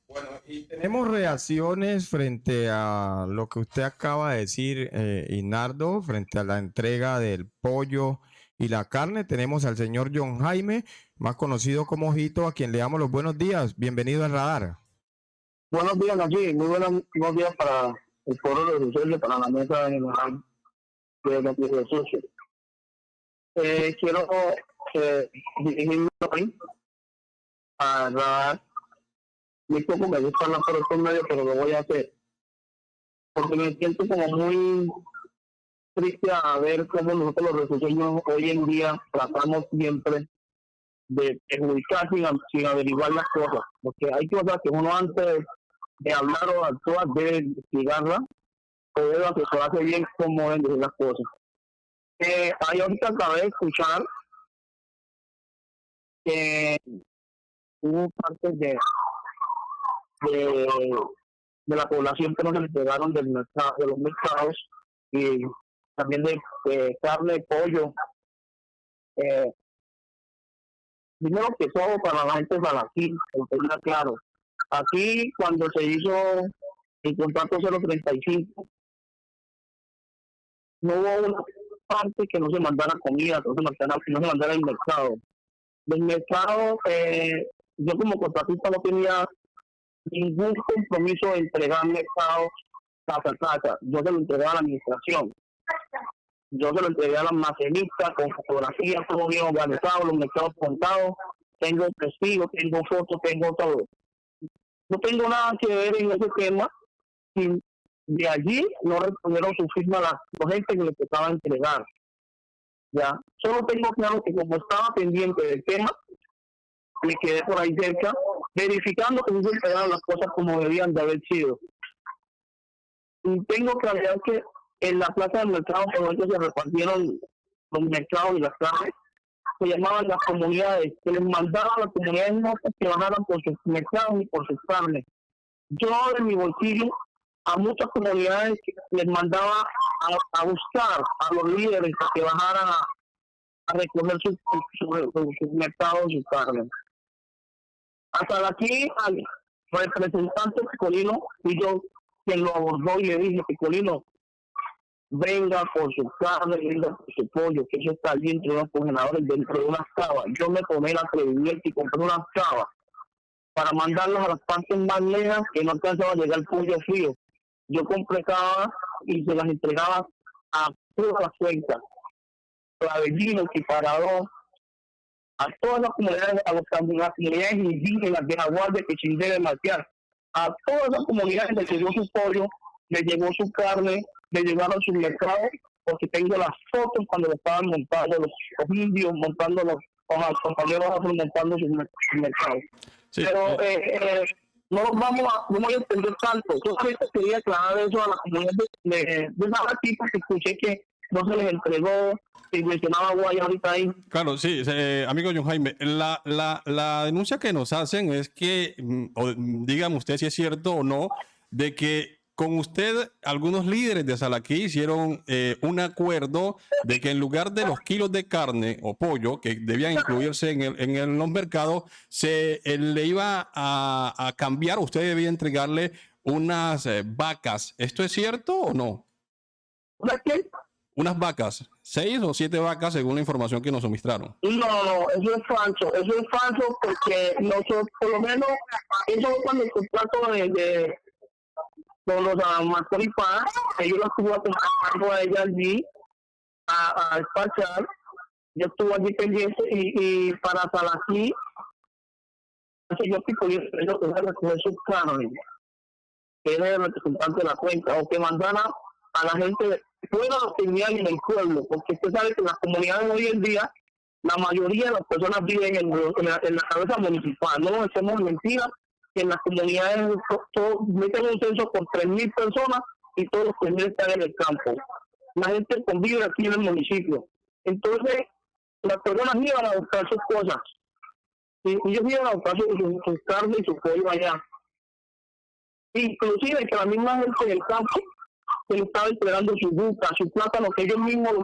Bueno, y tenemos reacciones frente a lo que usted acaba de decir, Inardo, frente a la entrega del pollo y la carne. Tenemos al señor John Jaime, más conocido como Ojito, a quien le damos los buenos días. Bienvenido al Radar. Buenos días, aquí. Muy buenos días para el foro de Sucio, para la mesa de de Sucio. Quiero dirigirme hoy al Radar. Muy poco me gusta hablar por estos medios, pero lo voy a hacer. Porque me siento como muy triste a ver cómo nosotros los resucios hoy en día tratamos siempre de perjudicar sin averiguar las cosas. Porque hay cosas que uno antes de hablar o actuar debe investigarlas o debe asesorarse bien cómo deben decir las cosas. Ahí ahorita acabé de escuchar que hubo partes de la población que no se les pegaron de los mercados y también de carne, pollo. Primero que todo para la gente de Salaquí, claro. Aquí cuando se hizo el contrato 035, no hubo una parte que no se mandara comida, que no se mandara el mercado. Del mercado, yo como contratista no tenía ningún compromiso de entregar mercados casa a casa. Yo se lo entregaba a la administración. Yo se lo entregué al almacenista con fotografías, todo bien organizado, los mercados contados, tengo testigos, tengo fotos, tengo todo. No tengo nada que ver en ese tema, y de allí no respondieron su firma la gente que les tocaba entregar. Ya, solo tengo claro que como estaba pendiente del tema, me quedé por ahí cerca, verificando que se entregaron las cosas como debían de haber sido. Y tengo claridad que en la plaza del mercado, cuando se repartieron los mercados y las carnes, se llamaban las comunidades, que les mandaban a las comunidades notas que bajaran por sus mercados y por sus carnes. Yo de mi bolsillo a muchas comunidades les mandaba a buscar a los líderes para que bajaran a recoger sus mercados y sus carnes. Hasta aquí al representante Picolino y yo quien lo abordó y le dije: Picolino, venga por su carne, venga por su pollo, que eso está allí entre unos congeladores, dentro de unas cavas. Yo me tomé el atrevimiento y compré unas cavas para mandarlas a las partes más lejas que no alcanzaba a llegar el pollo frío. Yo compré cavas y se las entregaba a todas las cuencas, Clavellino, Equiparador, a todas las comunidades, a las comunidades indígenas de Jaguar, de Pichindé, de Marcial, a todas las comunidades les llegó su pollo, les llegó su carne, le llevaron sus mercados, porque tengo las fotos cuando lo estaban montando, los indios montando, los compañeros montando sus mercados. Sí, pero no voy a entender tanto. Yo solamente quería aclarar eso a la comunidad de Sabatí, porque escuché que no se les entregó, y mencionaba Guaya ahorita ahí. Claro, sí, amigo John Jaime, la denuncia que nos hacen es que, dígame usted si es cierto o no, de que con usted, algunos líderes de Salaquí hicieron un acuerdo de que en lugar de los kilos de carne o pollo que debían incluirse en los mercados, se le iba a cambiar, usted debía entregarle unas vacas. ¿Esto es cierto o no? ¿Unas qué? Unas vacas, 6 o 7 vacas según la información que nos suministraron. No, eso es falso porque nosotros, por lo menos, eso cuando el contrato de con los Mascorifá, ellos los estuvo acompañando a ella allí a despachar. Yo estuve allí pendiente y para Salaquí, yo pido que recoger sus carnes, que era el representante de la cuenta, o que mandara a la gente fuera de los que vivían en el pueblo, porque usted sabe que en las comunidades hoy en día, la mayoría de las personas viven en la cabeza municipal. No nos echemos mentiras, que en las comunidades meten un censo con 3.000 personas y todos los 3.000 están en el campo. La gente convive aquí en el municipio. Entonces, las personas iban a buscar sus cosas. Y ellos iban a buscar sus carnes y su pollo allá. Inclusive que la misma gente del campo se le estaba entregando su yuca, su plátano, que ellos mismos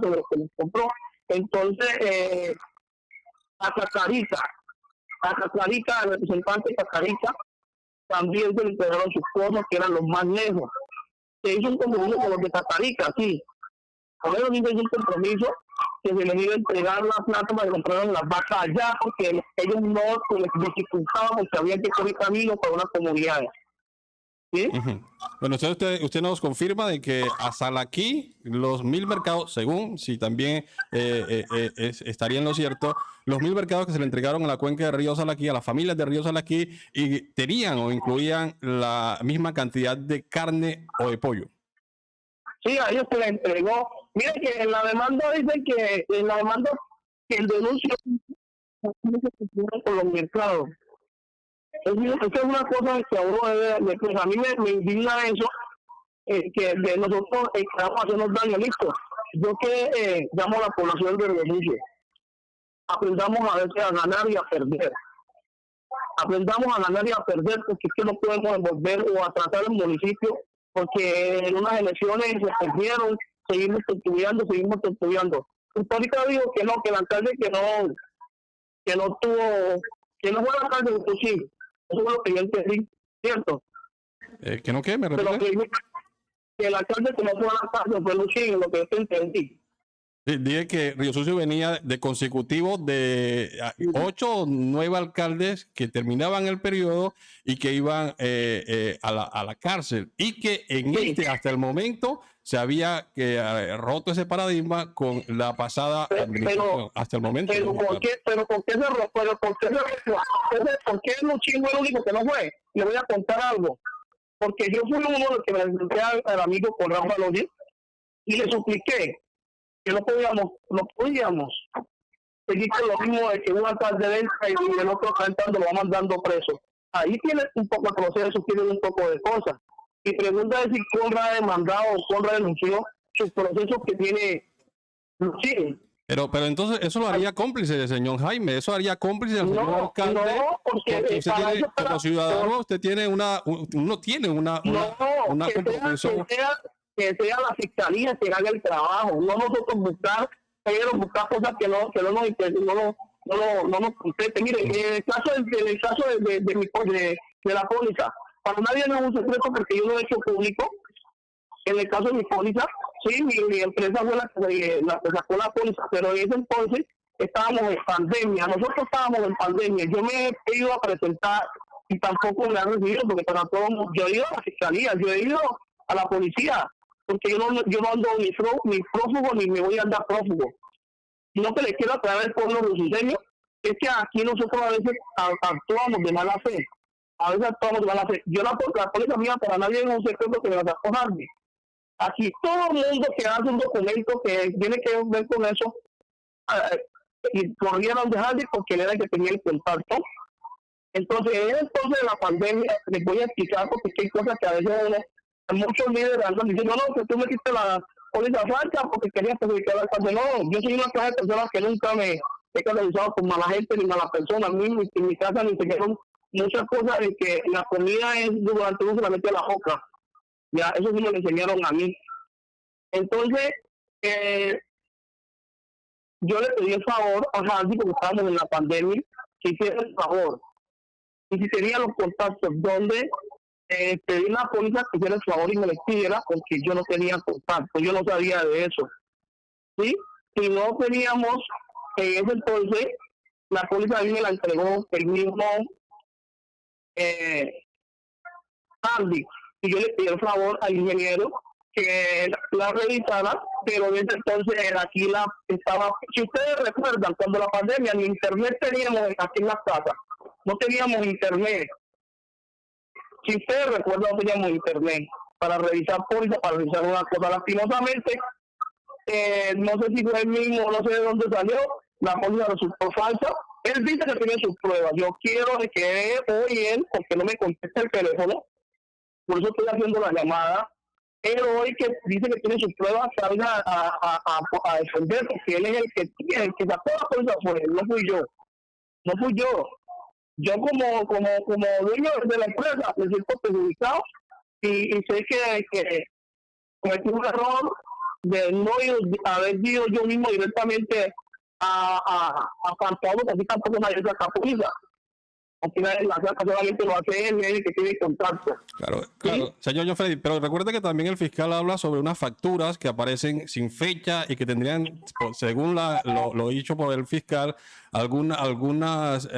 se los compró. Entonces, a Cacarita, el representante de Cacarita, también se le entregaron sus cosas, que eran los más lejos. Se hizo un compromiso con los de Cacarita, sí. Con ellos hizo un compromiso que se les iba a entregar la plata para que compraran las vacas allá, porque ellos no se les dificultaba porque había que correr camino para unas comunidades. ¿Sí? Bueno, usted nos confirma de que a Salaquí los 1.000 mercados, según si también estaría en lo cierto, los 1.000 mercados que se le entregaron a la cuenca de Río Salaquí, a las familias de Río Salaquí, y tenían o incluían la misma cantidad de carne o de pollo. Sí, a ellos se le entregó. Mira que en la demanda dice que el denuncio por los mercados. Eso es una cosa que a uno a mí me indigna eso, que de nosotros vamos a hacernos daño, listo. Yo que llamo a la población del denuncio. Aprendamos a veces a ganar y a perder. Aprendamos a ganar y a perder, porque es que no podemos envolver o atrasar el municipio, porque en unas elecciones se perdieron, seguimos estudiando. Ahorita digo que no, que el alcalde que no fue el alcalde de Tucín. Eso es lo que yo entendí, ¿cierto? ¿Que no qué? ¿Me repite? Que el alcalde que no fue al alcalde fue Luchín, lo que yo entendí. Sí, dije que Río Sucio venía de consecutivos de 8 o 9 alcaldes que terminaban el periodo y que iban a la cárcel. Y que en hasta el momento, se había roto ese paradigma con la pasada administración. Hasta el momento. ¿Por qué Luchín fue el único que no fue? Le voy a contar algo. Porque yo fui uno de los que me enfrenté al amigo con Rafa López y le supliqué que no podíamos seguir con lo mismo de que un alcalde entra y el otro cantando lo va mandando preso. Ahí tiene un poco de proceso, tiene un poco de cosas. Y pregunta es si Conrad ha demandado o Conrad denunció sus procesos que tiene Luchín. Pero entonces eso lo haría cómplice, señor Jaime, eso haría cómplice del señor alcalde. No, porque usted tiene, como ciudadano, usted tiene una compromiso. Que sea la fiscalía que haga el trabajo, no nosotros buscar cosas que no nos conteste. Mire, en el caso de la póliza, para nadie no es un secreto porque yo lo he hecho público. En el caso de mi póliza, sí, mi empresa fue la que sacó la póliza, pero en ese entonces estábamos en pandemia, nosotros estábamos en pandemia. Yo me he ido a presentar y tampoco me han recibido, porque para todos, yo he ido a la fiscalía, yo he ido a la policía, porque yo no ando ni prófugo ni me voy a andar prófugo. Sino que le quiero aclarar al pueblo riosuceño, es que aquí nosotros a veces actuamos de mala fe. A veces actuamos de mala fe. Yo la póliza mía para nadie es un secreto que me la sacó Harvey. Aquí todo el mundo que hace un documento que tiene que ver con eso, y corrieron de Harvey porque él era el que tenía el contacto. Entonces de la pandemia, les voy a explicar porque hay cosas que a veces muchos líderes andan diciendo, no, que tú metiste la póliza falsa porque querías perjudicar al alcalde. No, yo soy una clase de personas que nunca me he canalizado con mala gente ni mala persona. A mí en mi casa ni se quedaron muchas cosas de que la comida es durante uno solamente a la boca. Ya, eso sí me lo enseñaron a mí. Entonces, yo le pedí el favor a Hardy, porque estábamos en la pandemia, que hiciera el favor. Y si tenía los contactos donde pedí una póliza que hiciera el favor y me lo pidiera, porque yo no tenía contacto, yo no sabía de eso. ¿Sí? Si no teníamos, en ese entonces, la póliza a mí me la entregó el mismo Hardy. Y yo le pedí el favor al ingeniero que la revisara, pero desde entonces aquí estaba. Si ustedes recuerdan, cuando la pandemia, ni internet teníamos aquí en las casas, no teníamos internet. Si ustedes recuerdan, no teníamos internet para revisar pólizas, para revisar una cosa. Lastimosamente, no sé si fue el mismo, no sé de dónde salió, la póliza resultó falsa. Él dice que tiene sus pruebas. Yo quiero que hoy él, porque no me contesta el teléfono, por eso estoy haciendo la llamada, él hoy que dice que tiene sus pruebas salga a defender, porque él es el que sacó la póliza, fue él, no fui yo. Yo como dueño de la empresa me siento perjudicado y sé que cometí un error de no haber ido yo mismo directamente a Pantano, porque así tampoco nadie saca póliza. Al final la saca solamente lo hace él que tiene contacto. Claro, ¿Sí? Señor John Freddy, pero recuerde que también el fiscal habla sobre unas facturas que aparecen sin fecha y que tendrían, según lo dicho por el fiscal, algunas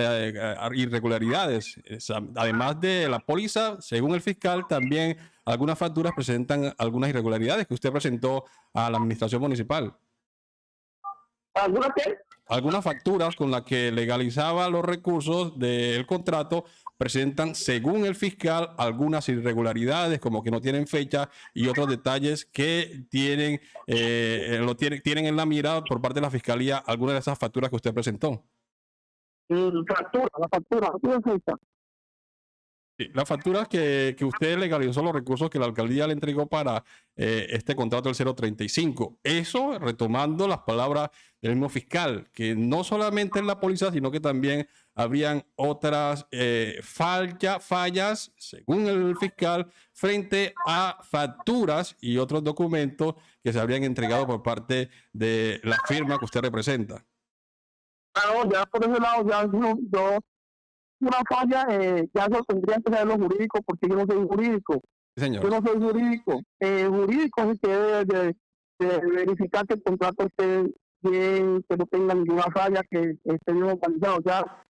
irregularidades. Además de la póliza, según el fiscal, también algunas facturas presentan algunas irregularidades que usted presentó a la administración municipal. ¿Algunas qué? Algunas facturas con las que legalizaba los recursos del contrato presentan, según el fiscal, algunas irregularidades, como que no tienen fecha y otros detalles que tienen en la mira por parte de la fiscalía algunas de esas facturas que usted presentó. La factura, fecha. Sí, las facturas que usted legalizó los recursos que la alcaldía le entregó para este contrato del 035. Eso retomando las palabras del mismo fiscal, que no solamente en la póliza, sino que también habrían otras fallas, según el fiscal, frente a facturas y otros documentos que se habrían entregado por parte de la firma que usted representa. Claro, ya por ese lado, ya yo una falla, ya eso tendrían que ser los jurídicos, porque yo no soy jurídico. Sí, señor. Yo no soy jurídico. Jurídico es el que debe de verificar que el contrato esté bien, que no tenga ninguna falla, que esté bien organizado. O sea,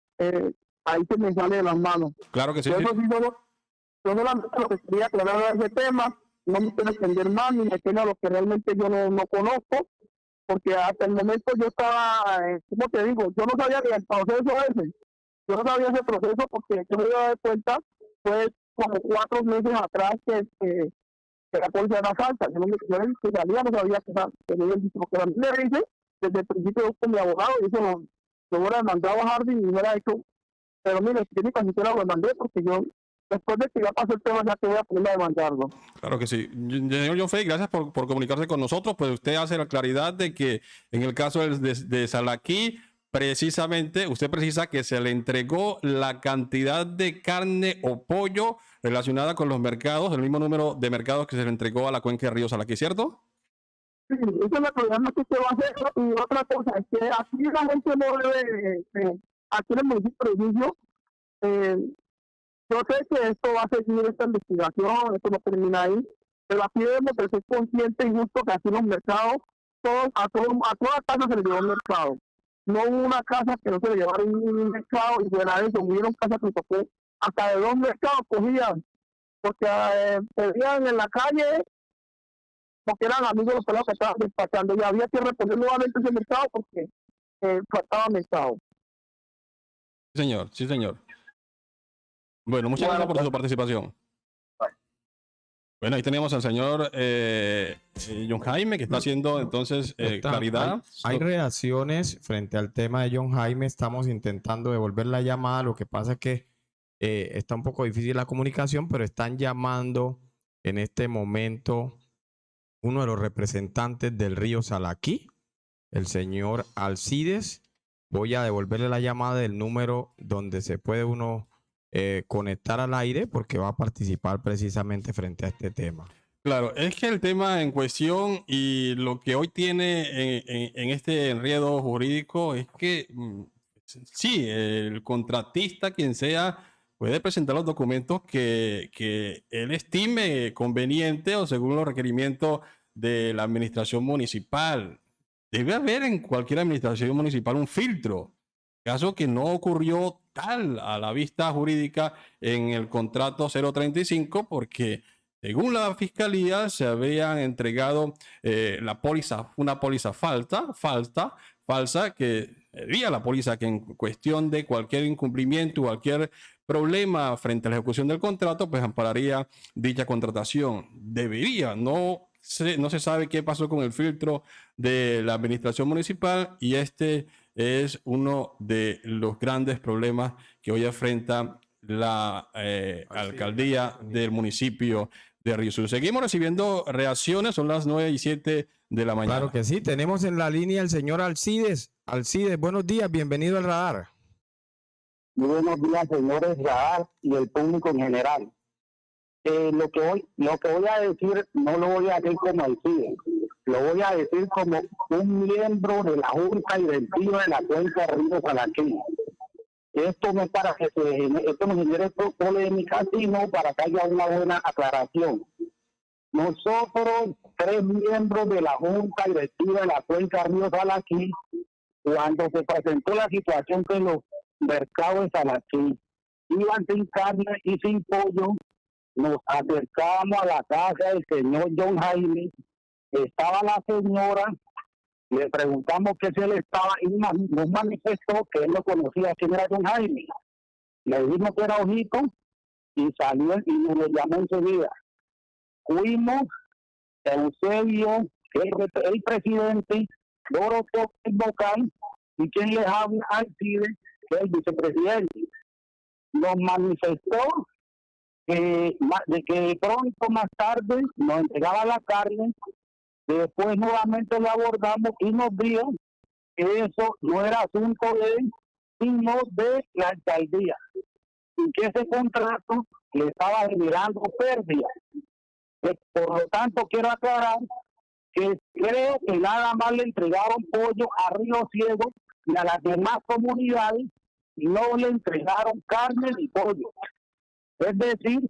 ahí se me sale de las manos. Claro que sí. Eso sí, yo solamente lo que quería aclarar de ese tema, no me quiero extender más ni meterme a lo que realmente yo no conozco, porque hasta el momento yo estaba, ¿cómo te digo? Yo no sabía ni el proceso ese. Yo no sabía ese proceso porque yo me iba a dar cuenta, fue como 4 meses atrás que la póliza era falsa. Yo que salía no sabía que me habían dicho, porque a mí me dice desde el principio con mi abogado, y eso lo hubiera mandado a Harvey y me hubiera hecho, pero mire, yo ni siquiera lo mandé porque yo, después de que ya pasó el tema, ya te voy a poner a demandarlo. Claro que sí. Señor John Fay, gracias por comunicarse con nosotros. Pues usted hace la claridad de que en el caso de Salaquí, precisamente usted precisa que se le entregó la cantidad de carne o pollo relacionada con los mercados, el mismo número de mercados que se le entregó a la cuenca de Río Salaquí, ¿cierto? Sí, esa es la problema que usted va a hacer. Y otra cosa es que aquí la gente no debe, aquí en el municipio de Río, yo sé que esto va a seguir esta investigación, esto no termina ahí, pero aquí debemos de ser conscientes y justo que aquí los mercados, a toda casa se le llevó un mercado. No hubo una casa que no se le llevara un mercado, y fuera de eso, hubieron casas que tocó hasta de 2 mercados cogían, porque pedían en la calle, porque eran amigos de los pelados que estaban despachando, y había que reponer nuevamente ese mercado porque faltaba mercado. Sí, señor, sí, señor. Bueno, muchas gracias por su participación. Bueno, ahí tenemos al señor John Jaime, que está haciendo entonces claridad. Hay reacciones frente al tema de John Jaime. Estamos intentando devolver la llamada. Lo que pasa es que está un poco difícil la comunicación, pero están llamando en este momento uno de los representantes del río Salaquí, el señor Alcides. Voy a devolverle la llamada del número donde se puede uno conectar al aire, porque va a participar precisamente frente a este tema. Claro, es que el tema en cuestión y lo que hoy tiene en este enredo jurídico es que sí, el contratista, quien sea, puede presentar los documentos que él estime conveniente o según los requerimientos de la administración municipal. Debe haber en cualquier administración municipal un filtro. Caso que no ocurrió tal a la vista jurídica en el contrato 035, porque según la fiscalía se habían entregado una póliza falsa, que sería la póliza que en cuestión de cualquier incumplimiento o cualquier problema frente a la ejecución del contrato, pues ampararía dicha contratación. No se sabe qué pasó con el filtro de la administración municipal, y este es uno de los grandes problemas que hoy enfrenta la alcaldía del municipio de Río Sur. Seguimos recibiendo reacciones, son las 9:07 de la mañana. Claro que sí, tenemos en la línea al señor Alcides. Alcides, buenos días, bienvenido al radar. Muy buenos días, señores radar y el público en general. Lo que voy a decir no lo voy a decir como Alcides, lo voy a decir como un miembro de la Junta Directiva de la cuenca de Río Salaquí. Esto no es para que esto no genere polémica, sino para que haya una buena aclaración. Nosotros, 3 miembros de la Junta Directiva de la cuenca de Río Salaquí, cuando se presentó la situación que los mercados de Salaquí iban sin carne y sin pollo, nos acercamos a la casa del señor John Jaime. Estaba la señora, le preguntamos qué se le estaba, y nos manifestó que él no conocía quién era John Jaime. Le dijimos que era Ojito y salió y nos lo llamó enseguida. Fuimos, Eusebio, el presidente, Doroteo, el vocal, y quien les habla, Alcides, que es el vicepresidente. Nos manifestó de que pronto más tarde nos entregaba la carne. Después nuevamente lo abordamos y nos dijo que eso no era asunto de él, sino de la alcaldía, y que ese contrato le estaba generando pérdidas. Por lo tanto, quiero aclarar que creo que nada más le entregaron pollo a Río Ciego y a las demás comunidades, y no le entregaron carne ni pollo. Es decir,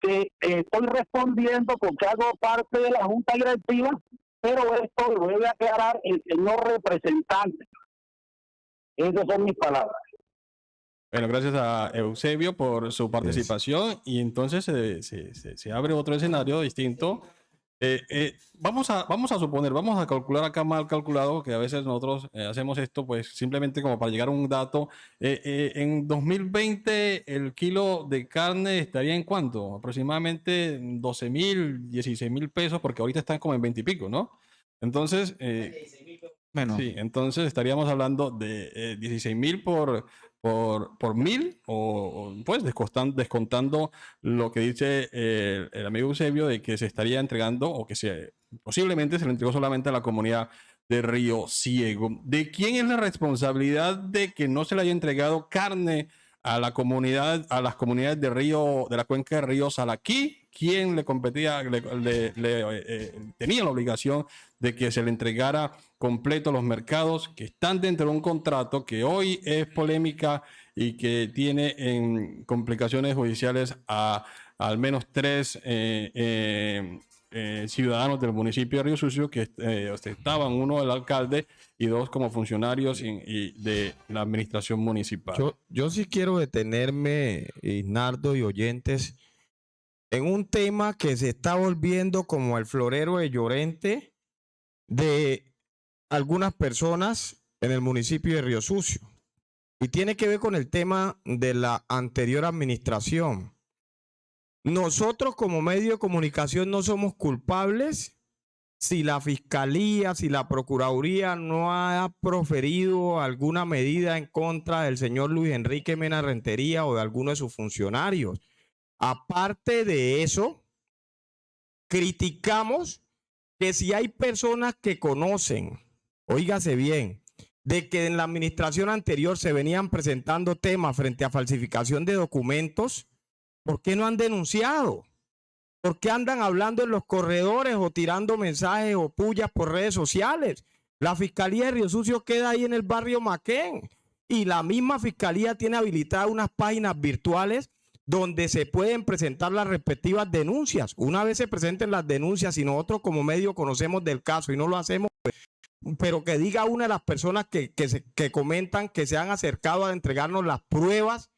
que estoy respondiendo porque hago parte de la Junta Directiva Pero esto lo debe aclarar el señor representante. Esas son mis palabras. Bueno, gracias a Eusebio por su participación y entonces se abre otro escenario distinto. Vamos a suponer, vamos a calcular acá mal calculado, que a veces nosotros hacemos esto pues simplemente como para llegar a un dato. En 2020 el kilo de carne estaría en ¿cuánto? Aproximadamente 12.000, 16.000 pesos, porque ahorita están como en 20 y pico, ¿no? Entonces, Menos. sí, entonces estaríamos hablando de 16.000 por 1.000 o pues descontando lo que dice el amigo Eusebio de que se estaría entregando o que posiblemente se le entregó solamente a la comunidad de Río Ciego. ¿De quién es la responsabilidad de que no se le haya entregado carne a la comunidad, a las comunidades de la cuenca de Río Salaquí? ¿Quién le competía, tenía la obligación de que se le entregara completo a los mercados que están dentro de un contrato que hoy es polémica y que tiene en complicaciones judiciales a al menos 3 ciudadanos del municipio de Río Sucio que estaban, uno el alcalde y 2 como funcionarios de la administración municipal? Yo sí quiero detenerme, Isnardo y oyentes, en un tema que se está volviendo como el florero de Llorente de algunas personas en el municipio de Río Sucio. Y tiene que ver con el tema de la anterior administración. Nosotros como medio de comunicación no somos culpables si la Fiscalía, si la Procuraduría no ha proferido alguna medida en contra del señor Luis Enrique Mena Rentería o de alguno de sus funcionarios. Aparte de eso, criticamos que si hay personas que conocen, óigase bien, de que en la administración anterior se venían presentando temas frente a falsificación de documentos, ¿por qué no han denunciado? ¿Por qué andan hablando en los corredores o tirando mensajes o pullas por redes sociales? La Fiscalía de Río Sucio queda ahí en el barrio Maquén y la misma Fiscalía tiene habilitadas unas páginas virtuales donde se pueden presentar las respectivas denuncias. Una vez se presenten las denuncias y nosotros como medio conocemos del caso y no lo hacemos, pero que diga una de las personas que comentan que se han acercado a entregarnos las pruebas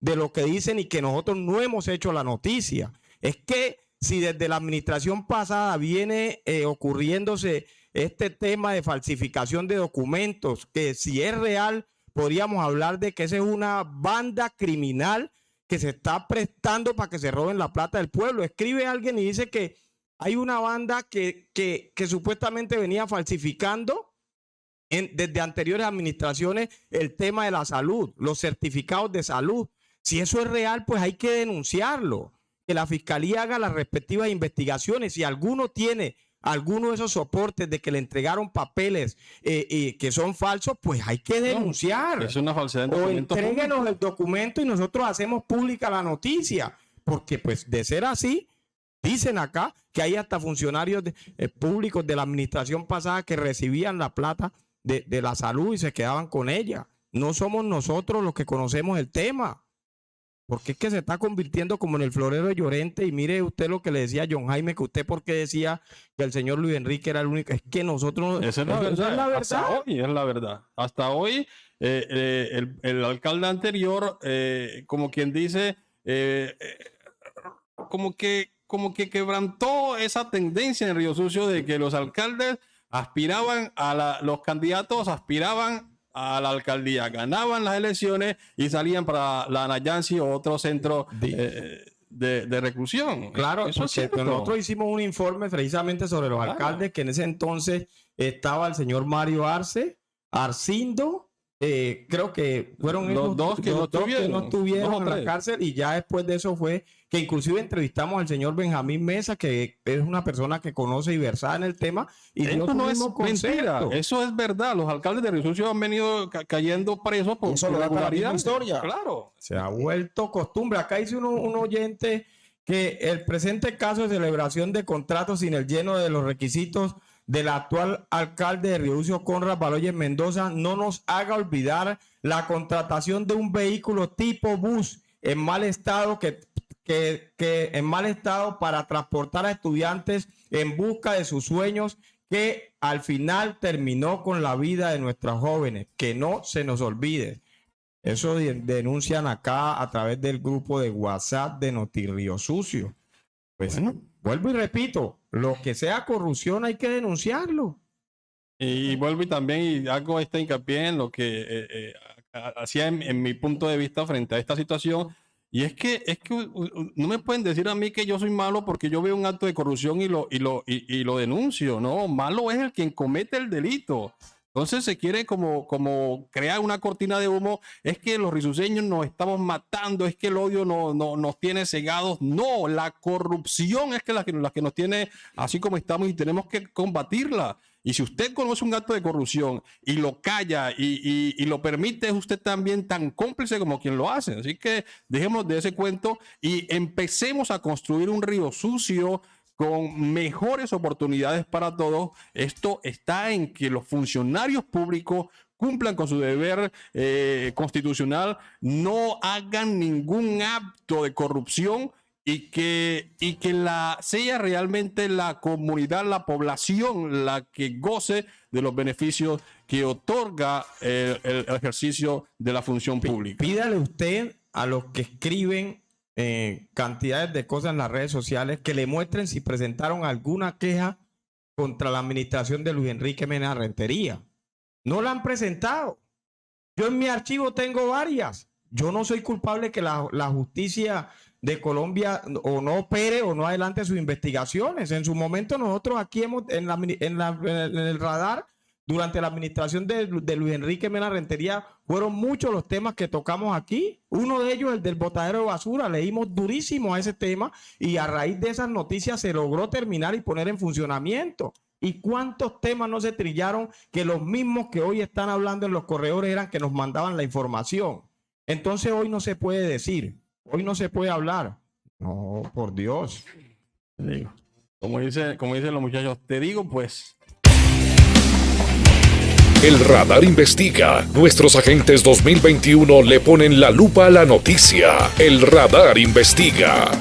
de lo que dicen y que nosotros no hemos hecho la noticia. Es que si desde la administración pasada viene ocurriéndose este tema de falsificación de documentos, que si es real, podríamos hablar de que esa es una banda criminal que se está prestando para que se roben la plata del pueblo. Escribe alguien y dice que hay una banda que supuestamente venía falsificando desde anteriores administraciones el tema de la salud, los certificados de salud. Si eso es real, pues hay que denunciarlo, que la Fiscalía haga las respectivas investigaciones. Si alguno tiene alguno de esos soportes de que le entregaron papeles que son falsos, pues hay que denunciar. Es una falsedad en o documentos. entréguenos el documento y nosotros hacemos pública la noticia. Porque pues de ser así, dicen acá que hay hasta funcionarios públicos de la administración pasada que recibían la plata de la salud y se quedaban con ella. No somos nosotros los que conocemos el tema. Porque es que se está convirtiendo como en el florero de Llorente. Y mire usted lo que le decía a John Jaime, que usted porque decía que el señor Luis Enrique era el único. Es que nosotros... Esa es la verdad. Hasta hoy es la verdad. Hasta hoy el alcalde anterior, como quien dice, como que quebrantó esa tendencia en Río Sucio de que los alcaldes aspiraban los candidatos aspiraban a la alcaldía, ganaban las elecciones y salían para la Nayansi o otro centro de reclusión. Claro, eso es cierto. Nosotros hicimos un informe precisamente sobre los alcaldes, que en ese entonces estaba el señor Mario Arce, Arcindo, creo que fueron los dos que no estuvieron en la cárcel, y ya después de eso fue que inclusive entrevistamos al señor Benjamín Mesa, que es una persona que conoce y versada en el tema, y eso no es mentira, eso es verdad. Los alcaldes de Río Sucio han venido cayendo presos por irregularidad. Historia. Claro. Se ha vuelto costumbre. Acá dice un oyente que el presente caso de celebración de contratos sin el lleno de los requisitos del actual alcalde de Río Sucio, Conrad Baloyes Mendoza, no nos haga olvidar la contratación de un vehículo tipo bus en mal estado que en mal estado para transportar a estudiantes en busca de sus sueños, que al final terminó con la vida de nuestros jóvenes. Que no se nos olvide. Eso denuncian acá a través del grupo de WhatsApp de Noti Río Sucio. Pues bueno, vuelvo y repito, lo que sea corrupción hay que denunciarlo. Y vuelvo y también hago esta hincapié en lo que hacía en mi punto de vista frente a esta situación. Y es que no me pueden decir a mí que yo soy malo porque yo veo un acto de corrupción y lo denuncio. No, malo es el quien comete el delito. Entonces se quiere como crear una cortina de humo. Es que los risueños nos estamos matando, es que el odio nos tiene cegados. No, la corrupción es la que nos tiene así como estamos y tenemos que combatirla. Y si usted conoce un acto de corrupción y lo calla y lo permite, es usted también tan cómplice como quien lo hace. Así que dejemos de ese cuento y empecemos a construir un Río Sucio con mejores oportunidades para todos. Esto está en que los funcionarios públicos cumplan con su deber constitucional, no hagan ningún acto de corrupción y que sea realmente la comunidad, la población, la que goce de los beneficios que otorga el ejercicio de la función pública. Pídale usted a los que escriben cantidades de cosas en las redes sociales que le muestren si presentaron alguna queja contra la administración de Luis Enrique Mena Rentería. No la han presentado. Yo en mi archivo tengo varias. Yo no soy culpable que la justicia de Colombia o no opere o no adelante sus investigaciones. En su momento nosotros aquí en el radar, durante la administración de Luis Enrique Mena Rentería, fueron muchos los temas que tocamos aquí. Uno de ellos, el del botadero de basura, leímos durísimo a ese tema y a raíz de esas noticias se logró terminar y poner en funcionamiento. ¿Y cuántos temas no se trillaron que los mismos que hoy están hablando en los corredores eran que nos mandaban la información? Entonces hoy no se puede decir, hoy no se puede hablar. No, por Dios. Como dicen los muchachos, te digo pues. El Radar investiga. Nuestros agentes 2021 le ponen la lupa a la noticia. El Radar investiga.